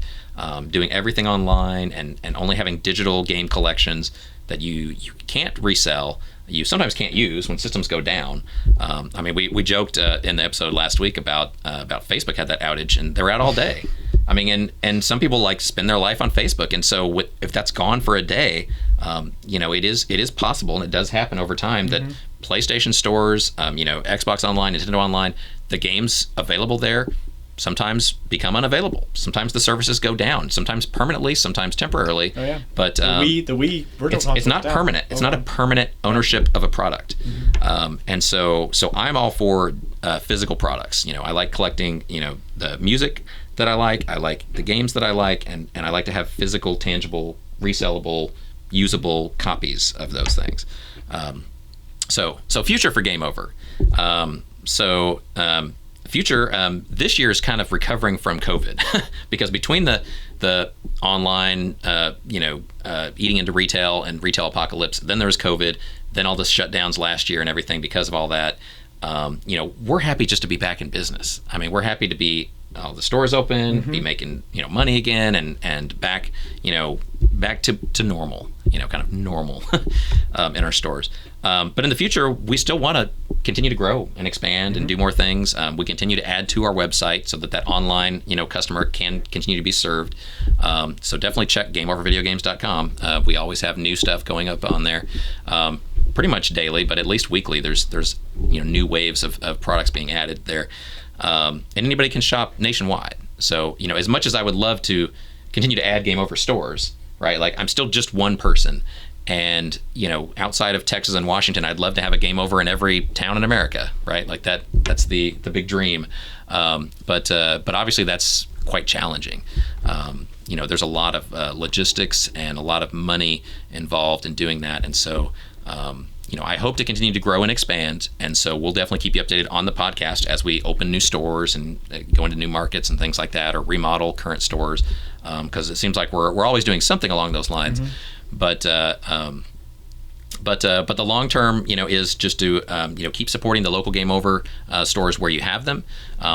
Speaker 2: doing everything online and only having digital game collections that you can't resell.
Speaker 1: you sometimes can't use when systems go down. I mean, we joked in the episode last week about Facebook had that outage, and they were out all day. I mean, and some people like spend their life on Facebook, and so if that's gone for a day, it is possible, and it does happen over time that PlayStation stores, Xbox Online, Nintendo Online, the games available there sometimes become unavailable. Sometimes the services go down, sometimes permanently, sometimes temporarily.
Speaker 2: Oh, yeah.
Speaker 1: But
Speaker 2: the Wii Virtual Console
Speaker 1: it's not permanent. It's not a permanent ownership of a product. And so I'm all for physical products. I like collecting, the music that I like the games that I like, and I like to have physical, tangible, resellable, usable copies of those things. So future for Game Over. Future this year is kind of recovering from COVID because between the online, eating into retail and retail apocalypse, then there was COVID, then all the shutdowns last year and everything because of all that. We're happy just to be back in business. I mean, we're happy to be all the stores open, be making money again, and back to normal, kind of normal in our stores. But in the future, we still want to continue to grow and expand and do more things. We continue to add to our website so that online, customer can continue to be served. So definitely check GameOverVideogames.com. We always have new stuff going up on there, pretty much daily, but at least weekly. There's new waves of products being added there, and anybody can shop nationwide. So as much as I would love to continue to add Game Over stores, right? Like I'm still just one person. And outside of Texas and Washington, I'd love to have a Game Over in every town in America, right? Like that's the big dream. But obviously that's quite challenging. There's a lot of logistics and a lot of money involved in doing that. And so, I hope to continue to grow and expand. And so we'll definitely keep you updated on the podcast as we open new stores and go into new markets and things like that, or remodel current stores, because it seems like we're always doing something along those lines. But the long term, is just to keep supporting the local Game Over stores where you have them.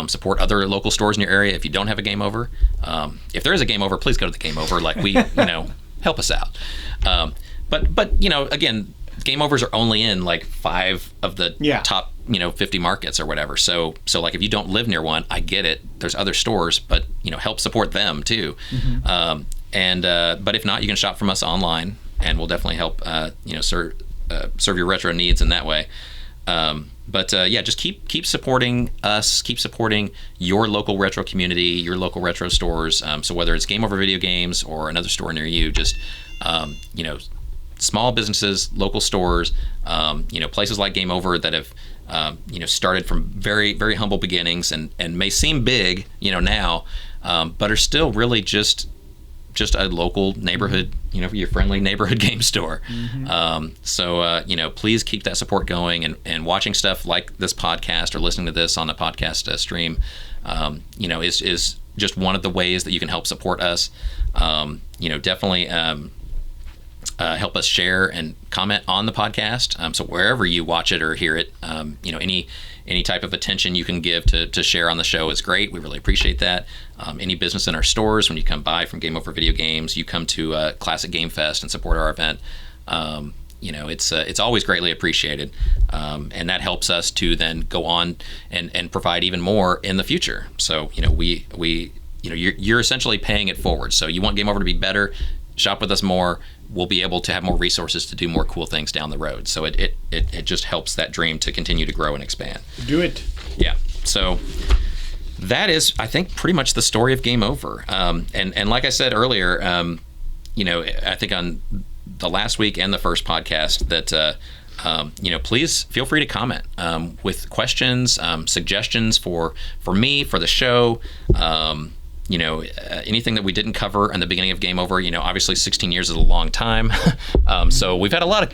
Speaker 1: Support other local stores in your area if you don't have a Game Over. If there is a Game Over, please go to the Game Over. Like we, help us out. But again, Game Overs are only in like 5 of the top 50 markets or whatever. So like if you don't live near one, I get it. There's other stores, but help support them too. But if not, you can shop from us online, and we'll definitely help serve your retro needs in that way. Just keep supporting us, keep supporting your local retro community, your local retro stores. So whether it's Game Over Video Games or another store near you, just small businesses, local stores, places like Game Over that have started from very, very humble beginnings and may seem big now, but are still really just a local neighborhood, your friendly neighborhood game store. Please keep that support going, and watching stuff like this podcast or listening to this on a podcast stream, is just one of the ways that you can help support us. Definitely help us share and comment on the podcast. So wherever you watch it or hear it, any type of attention you can give to share on the show is great. We really appreciate that. Any business in our stores, when you come by from Game Over Video Games, you come to Classic Game Fest and support our event. It's always greatly appreciated, and that helps us to then go on and provide even more in the future. So you're essentially paying it forward. So you want Game Over to be better, shop with us more. We'll be able to have more resources to do more cool things down the road. So it just helps that dream to continue to grow and expand.
Speaker 2: Do it.
Speaker 1: Yeah. So that is, I think, pretty much the story of Game Over. And like I said earlier, I think on the last week and the first podcast that, please feel free to comment with questions, suggestions for me, for the show. Anything that we didn't cover in the beginning of Game Over. Obviously 16 years is a long time. So we've had a lot of,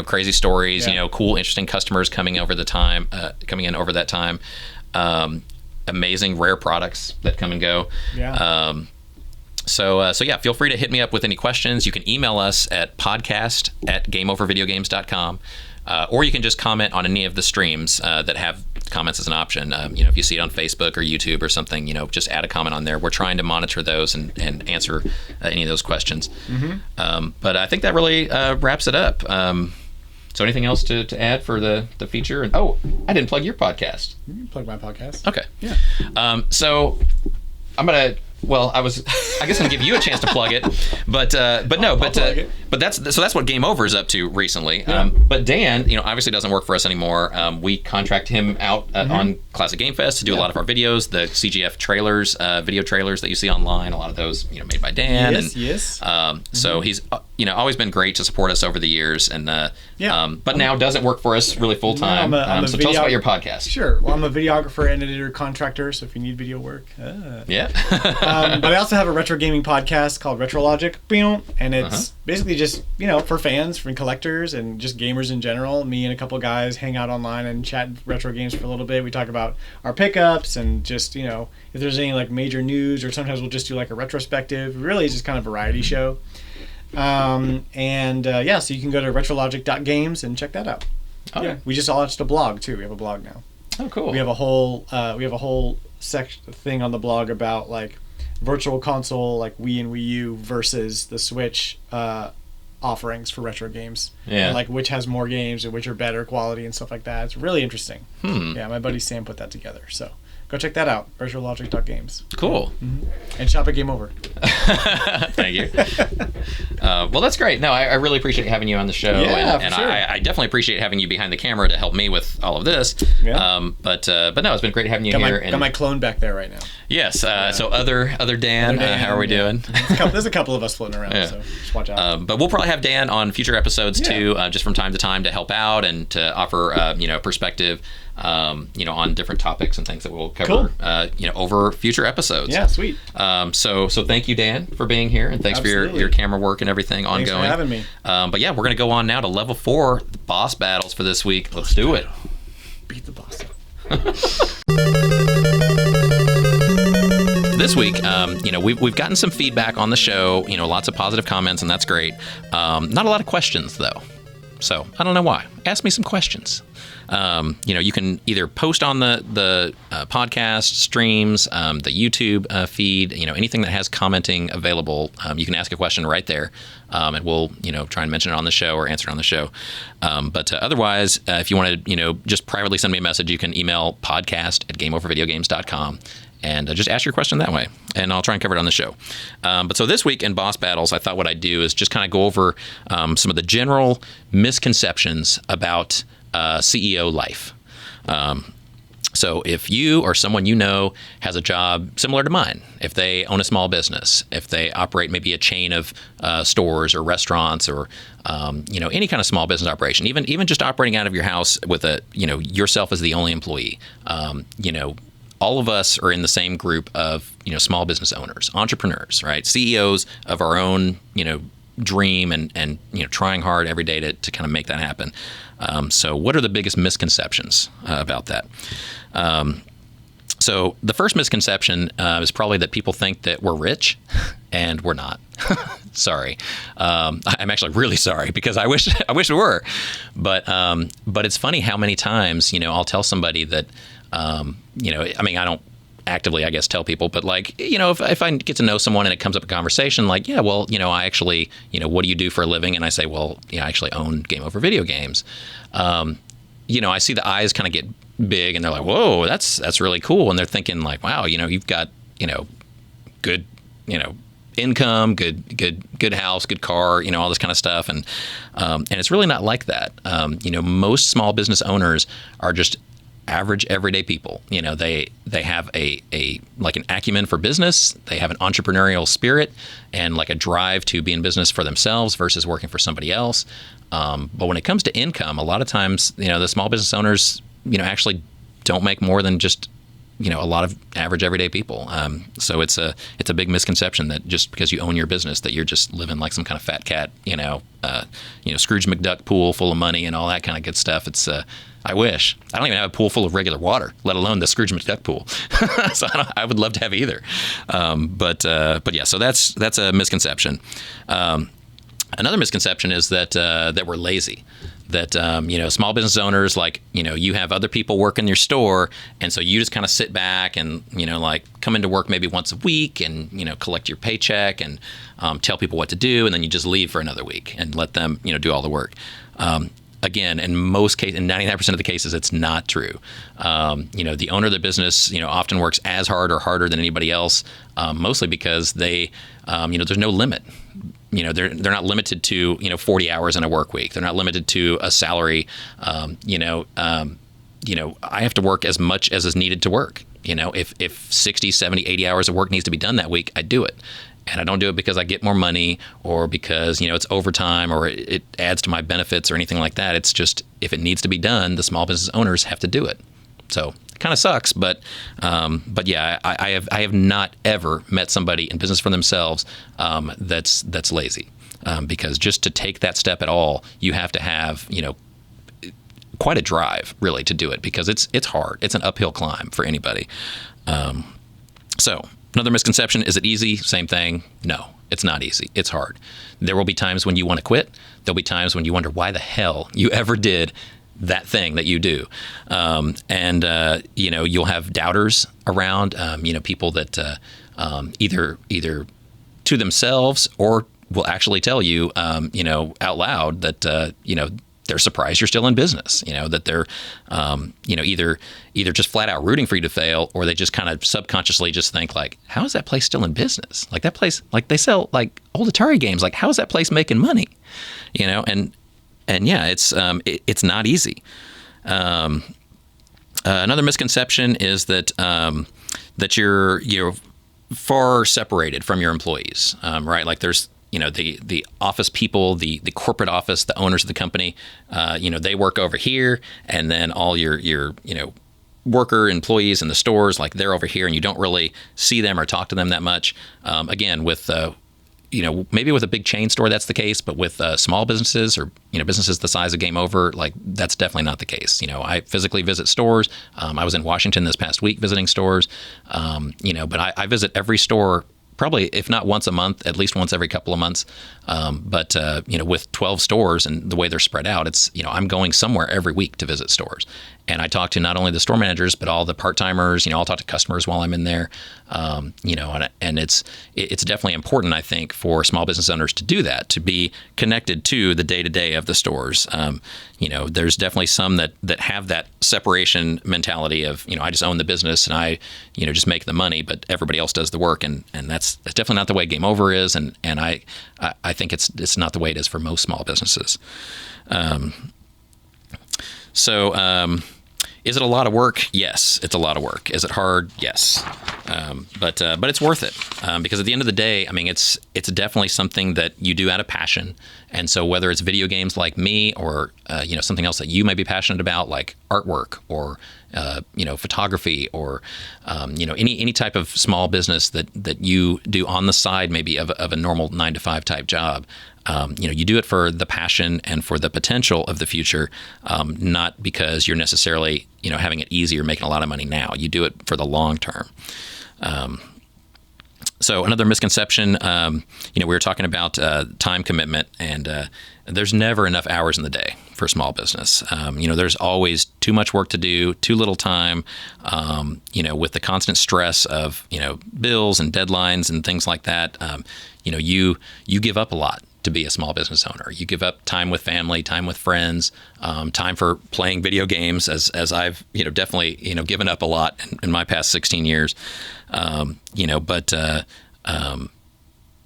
Speaker 1: crazy stories, cool, interesting customers coming in over that time. Amazing, rare products that come and go.
Speaker 2: Yeah.
Speaker 1: Feel free to hit me up with any questions. You can email us at podcast@gameovervideogames.com. Or you can just comment on any of the streams that have comments as an option. If you see it on Facebook or YouTube or something, just add a comment on there. We're trying to monitor those and answer any of those questions. But I think that really wraps it up. So anything else to add for the feature? Oh, I didn't plug your podcast.
Speaker 2: You can plug my podcast.
Speaker 1: Okay.
Speaker 2: Yeah.
Speaker 1: So I'm gonna. Well, I guess I'm gonna give you a chance to plug it, but that's what Game Over is up to recently.
Speaker 2: Yeah.
Speaker 1: But Dan, obviously doesn't work for us anymore. We contract him out on Classic Game Fest to do a lot of our videos, the CGF trailers, video trailers that you see online. A lot of those, made by Dan.
Speaker 2: Yes.
Speaker 1: So he's always been great to support us over the years, and but now doesndoes work for us really full time. So tell us about your podcast.
Speaker 2: Sure. Well, I'm a videographer and editor contractor, so if you need video work,
Speaker 1: yeah.
Speaker 2: But I also have a retro gaming podcast called RetroLogic, and it's basically just for fans, for collectors, and just gamers in general. Me and a couple guys hang out online and chat retro games for a little bit. We talk about our pickups and just if there's any like major news, or sometimes we'll just do like a retrospective. Really, it's just kind of a variety show. So you can go to retrologic.games and check that out.
Speaker 1: Okay.
Speaker 2: Yeah, we just launched a blog too. We have a blog now.
Speaker 1: Oh, cool.
Speaker 2: We have a whole section thing on the blog about like virtual console, like Wii and Wii U versus the Switch offerings for retro games.
Speaker 1: Yeah.
Speaker 2: And like which has more games and which are better quality and stuff like that. It's really interesting. Yeah, my buddy Sam put that together. So go check that out. RetroLogic.games.
Speaker 1: Cool.
Speaker 2: And shop at Game Over.
Speaker 1: Thank you. Well, that's great. No, I really appreciate having you on the show.
Speaker 2: Yeah,
Speaker 1: and
Speaker 2: for sure.
Speaker 1: I definitely appreciate having you behind the camera to help me with all of this.
Speaker 2: Yeah.
Speaker 1: But no, it's been great having you here.
Speaker 2: Got my clone back there right now.
Speaker 1: Yes. So other Dan, how are we doing?
Speaker 2: There's a couple of us floating around, so just watch out.
Speaker 1: But we'll probably have Dan on future episodes too, just from time to time to help out and to offer perspective. On different topics and things that we'll cover, over future episodes.
Speaker 2: Yeah, sweet.
Speaker 1: So thank you, Dan, for being here, and thanks for your camera work and everything ongoing.
Speaker 2: Thanks for having me.
Speaker 1: But yeah, we're going to go on now to level 4, the boss battles for this week. Let's do it.
Speaker 2: Beat the boss.
Speaker 1: This week, we've gotten some feedback on the show, lots of positive comments, and that's great. Not a lot of questions, though. So I don't know why. Ask me some questions. You can either post on the podcast streams, the YouTube feed, anything that has commenting available. You can ask a question right there, and we'll try and mention it on the show or answer it on the show. But otherwise, if you want to just privately send me a message, you can email podcast@gameovervideogames.com. And just ask your question that way, and I'll try and cover it on the show. But so this week in Boss Battles, I thought what I'd do is just kind of go over some of the general misconceptions about CEO life. So if you or someone has a job similar to mine, if they own a small business, if they operate maybe a chain of stores or restaurants or any kind of small business operation, even just operating out of your house with yourself as the only employee, all of us are in the same group of small business owners, entrepreneurs, right? CEOs of our own dream and trying hard every day to kind of make that happen. So what are the biggest misconceptions about that? So the first misconception is probably that people think that we're rich, and we're not. Sorry, I'm actually really sorry because I wish we were, but it's funny how many times I'll tell somebody that. I don't actively, I guess, tell people, but if I get to know someone and it comes up a conversation like, yeah, well, I actually, what do you do for a living? And I say, well, I actually own Game Over Video Games. I see the eyes kind of get big and they're like, whoa, that's really cool. And they're thinking like, wow, you've got, good, income, good house, good car, all this kind of stuff. And it's really not like that. Most small business owners are just average everyday people. They have a like an acumen for business. They have an entrepreneurial spirit and like a drive to be in business for themselves versus working for somebody else. But when it comes to income, a lot of times, the small business owners, actually don't make more than just, a lot of average everyday people. So it's a big misconception that just because you own your business that you're just living like some kind of fat cat, Scrooge McDuck pool full of money and all that kind of good stuff. It's I wish. I don't even have a pool full of regular water, let alone the Scrooge McDuck pool. So I would love to have either. But yeah, so that's a misconception. Another misconception is that we're lazy. That small business owners, like you have other people work in your store, and so you just kind of sit back and come into work maybe once a week and collect your paycheck and tell people what to do, and then you just leave for another week and let them do all the work. again, in most cases, in 99% of the cases, it's not true. The owner of the business, often works as hard or harder than anybody else, mostly because they, there's no limit. They're not limited to 40 hours in a work week. They're not limited to a salary. I have to work as much as is needed to work. If 60, 70, 80 hours of work needs to be done that week, I do it. And I don't do it because I get more money or because, it's overtime or it adds to my benefits or anything like that. It's just, if it needs to be done, the small business owners have to do it. So it kind of sucks, but yeah, I have not ever met somebody in business for themselves that's lazy, because just to take that step at all, you have to have, quite a drive really to do it, because it's hard. It's an uphill climb for anybody. So another misconception, is it easy? Same thing. No, it's not easy. It's hard. There will be times when you want to quit. There'll be times when you wonder why the hell you ever did that thing that you do. You'll have doubters around, people that either to themselves or will actually tell you, out loud that, they're surprised you're still in business, that they're, either just flat out rooting for you to fail, or they just kind of subconsciously just think like, how is that place still in business? Like that place, like they sell like old Atari games. Like, how is that place making money? And yeah, it's not easy. Another misconception is that, that you're far separated from your employees, right? Like there's, the office people, the corporate office, the owners of the company, they work over here, and then all your worker employees in the stores, like they're over here, and you don't really see them or talk to them that much. Again, with maybe with a big chain store that's the case, but with small businesses or businesses the size of Game Over, like that's definitely not the case. I physically visit stores. I was in Washington this past week visiting stores, but I visit every store probably, if not once a month, at least once every couple of months. But with 12 stores and the way they're spread out, it's, I'm going somewhere every week to visit stores. And I talk to not only the store managers, but all the part-timers, I'll talk to customers while I'm in there. And it's definitely important, I think, for small business owners to do that, to be connected to the day-to-day of the stores. There's definitely some that have that separation mentality of, I just own the business and I, just make the money, but everybody else does the work. And that's definitely not the way Game Over is. And I think it's not the way it is for most small businesses. Is it a lot of work? Yes, it's a lot of work. Is it hard? Yes. But it's worth it, because at the end of the day, I mean, it's definitely something that you do out of passion. And so whether it's video games like me, or something else that you may be passionate about, like artwork or photography, or any type of small business that you do on the side, maybe of a normal 9-to-5 type job. You do it for the passion and for the potential of the future, not because you're necessarily, having it easy or making a lot of money now. You do it for the long term. So another misconception, we were talking about time commitment, and there's never enough hours in the day for small business. There's always too much work to do, too little time, with the constant stress of, bills and deadlines and things like that. You give up a lot to be a small business owner. You give up time with family, time with friends, time for playing video games, as I've, definitely, given up a lot in my past 16 years.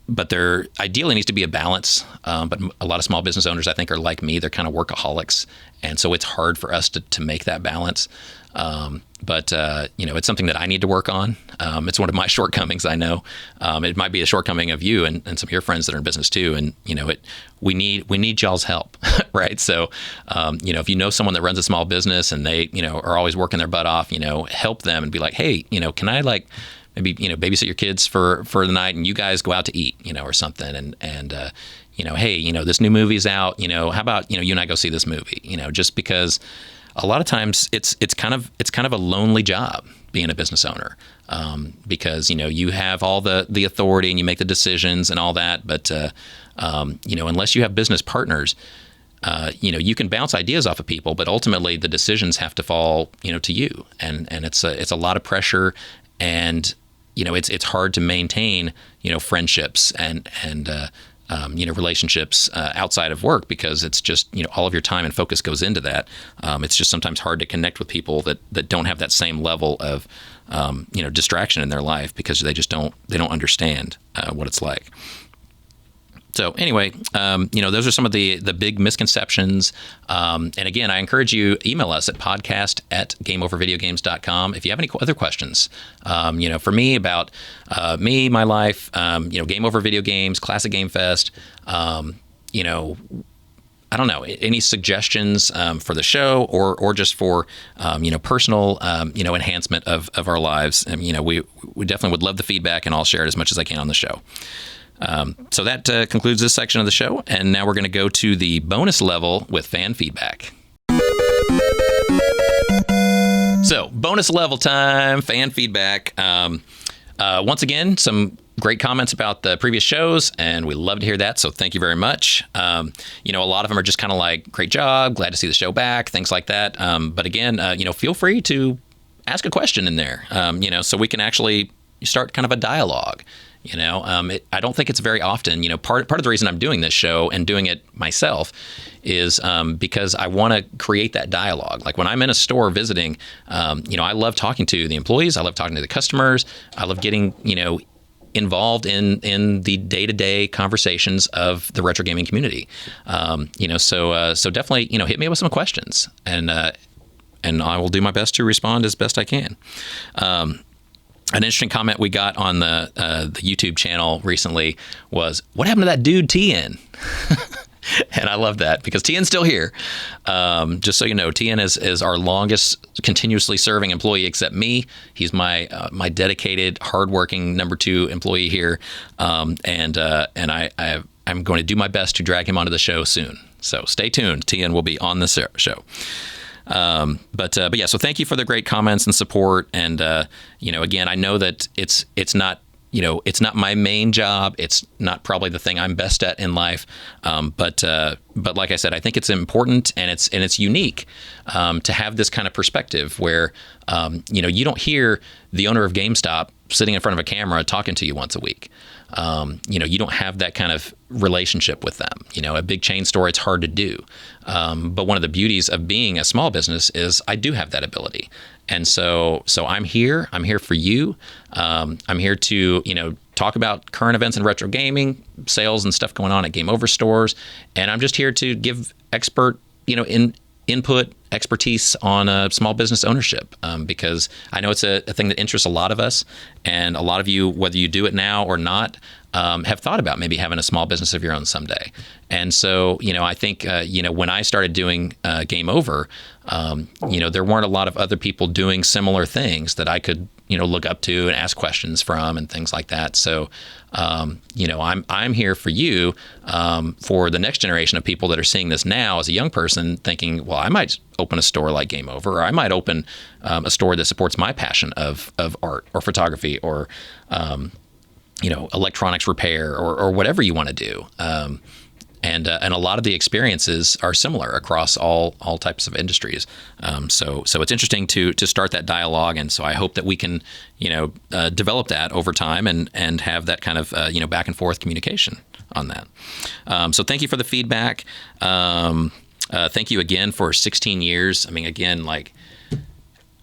Speaker 1: But there ideally needs to be a balance. But a lot of small business owners, I think, are like me. They're kind of workaholics. And so it's hard for us to make that balance. But it's something that I need to work on. It's one of my shortcomings, I know. It might be a shortcoming of you and some of your friends that are in business too. And, we need y'all's help, right? So, if you know someone that runs a small business and they, are always working their butt off, help them and be like, hey, can I maybe, babysit your kids for the night and you guys go out to eat, or something. And hey, this new movie's out, how about, you and I go see this movie, just because a lot of times it's kind of a lonely job being a business owner, because, you have all the authority and you make the decisions and all that. But, unless you have business partners, you can bounce ideas off of people, but ultimately the decisions have to fall, to you. And it's a lot of pressure, and, it's hard to maintain, friendships and relationships outside of work, because it's just, all of your time and focus goes into that. It's just sometimes hard to connect with people that don't have that same level of, distraction in their life, because they don't understand what it's like. So anyway, those are some of the big misconceptions. And again, I encourage you, email us at podcast@gameovervideogames.com if you have any other questions. For me, about me, my life, Game Over Video Games, Classic Game Fest, I don't know, any suggestions for the show, or just for personal enhancement of our lives. And we definitely would love the feedback, and I'll share it as much as I can on the show. So that concludes this section of the show, and now we're going to go to the bonus level with fan feedback. So, bonus level time, fan feedback. Once again, some great comments about the previous shows, and we love to hear that, so thank you very much. A lot of them are just kind of like, great job, glad to see the show back, things like that. But again, feel free to ask a question in there, so we can actually start kind of a dialogue. I don't think it's very often. Part of the reason I'm doing this show and doing it myself is because I want to create that dialogue. Like when I'm in a store visiting, I love talking to the employees. I love talking to the customers. I love getting, involved in the day-to-day conversations of the retro gaming community. So definitely, hit me with some questions, and I will do my best to respond as best I can. An interesting comment we got on the YouTube channel recently was, what happened to that dude Tien? And I love that, because Tien's still here. Just so you know, Tien is our longest continuously serving employee except me. He's my dedicated, hardworking number 2 employee here. I'm going to do my best to drag him onto the show soon. So stay tuned. Tien will be on the show. But yeah, so thank you for the great comments and support. And, again, I know that it's not, it's not my main job. It's not probably the thing I'm best at in life. But like I said, I think it's important, and it's unique, to have this kind of perspective where, you don't hear the owner of GameStop sitting in front of a camera talking to you once a week. You don't have that kind of relationship with them. A big chain store, it's hard to do. But one of the beauties of being a small business is I do have that ability. And so I'm here. I'm here for you. I'm here to, talk about current events in retro gaming, sales and stuff going on at Game Over stores. And I'm just here to give expert, input, expertise on small business ownership, because I know it's a thing that interests a lot of us, and a lot of you, whether you do it now or not, have thought about maybe having a small business of your own someday. And so, I think, when I started doing Game Over, there weren't a lot of other people doing similar things that I could, look up to and ask questions from and things like that. So, I'm here for you, for the next generation of people that are seeing this now as a young person, thinking, well, I might open a store like Game Over, or I might open a store that supports my passion of art or photography or electronics repair or whatever you want to do. And a lot of the experiences are similar across all types of industries. So it's interesting to start that dialogue, and so I hope that we can develop that over time and have that kind of back and forth communication on that. So thank you for the feedback. Thank you again for 16 years. I mean, again, like,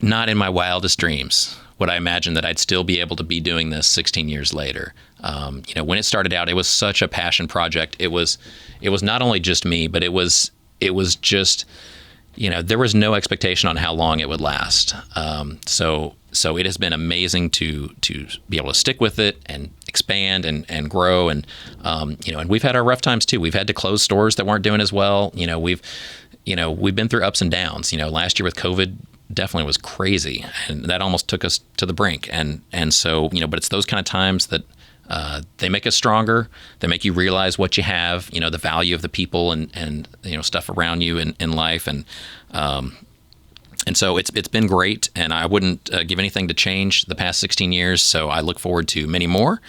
Speaker 1: not in my wildest dreams would I imagine that I'd still be able to be doing this 16 years later. When it started out, it was such a passion project. It was not only just me, but it was just, there was no expectation on how long it would last. So it has been amazing to be able to stick with it and expand and grow. And we've had our rough times too. We've had to close stores that weren't doing as well. We've been through ups and downs. Last year with COVID definitely was crazy, and that almost took us to the brink. And so, but it's those kind of times that they make us stronger. They make you realize what you have, the value of the people and stuff around you in life. And And so it's been great, and I wouldn't give anything to change the past 16 years, so I look forward to many more.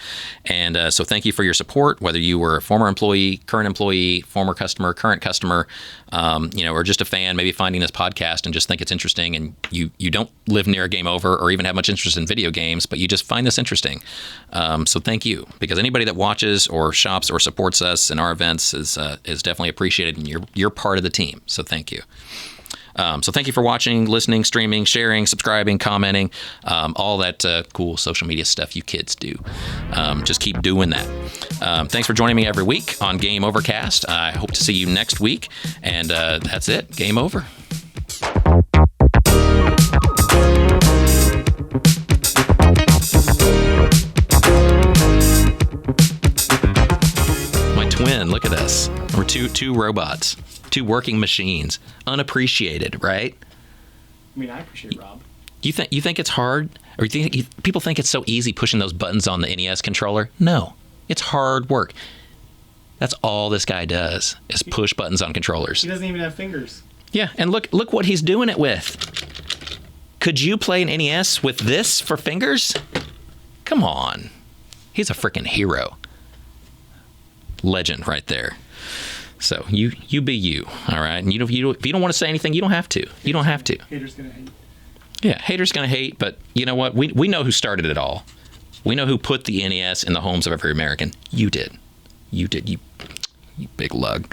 Speaker 1: And so thank you for your support, whether you were a former employee, current employee, former customer, current customer, or just a fan, maybe finding this podcast and just think it's interesting, and you don't live near a Game Over or even have much interest in video games, but you just find this interesting. So thank you, because anybody that watches or shops or supports us in our events is definitely appreciated, and you're part of the team, so thank you. So thank you for watching, listening, streaming, sharing, subscribing, commenting, all that cool social media stuff you kids do. Just keep doing that. Thanks for joining me every week on Game Overcast. I hope to see you next week. And that's it. Game over. My twin, look at us. We're two robots. Two working machines, unappreciated, right?
Speaker 2: I mean, I appreciate Rob.
Speaker 1: You think it's hard, or people think it's so easy pushing those buttons on the NES controller? No, it's hard work. That's all this guy does is push buttons on controllers.
Speaker 2: He doesn't even have fingers.
Speaker 1: Yeah, and look what he's doing it with. Could you play an NES with this for fingers? Come on, he's a freaking hero. Legend right there. So you be you, all right? And if you don't want to say anything, you don't have to. You don't have to.
Speaker 2: Haters gonna hate.
Speaker 1: Yeah, haters gonna hate, but you know what? We know who started it all. We know who put the NES in the homes of every American. You did. You big lug.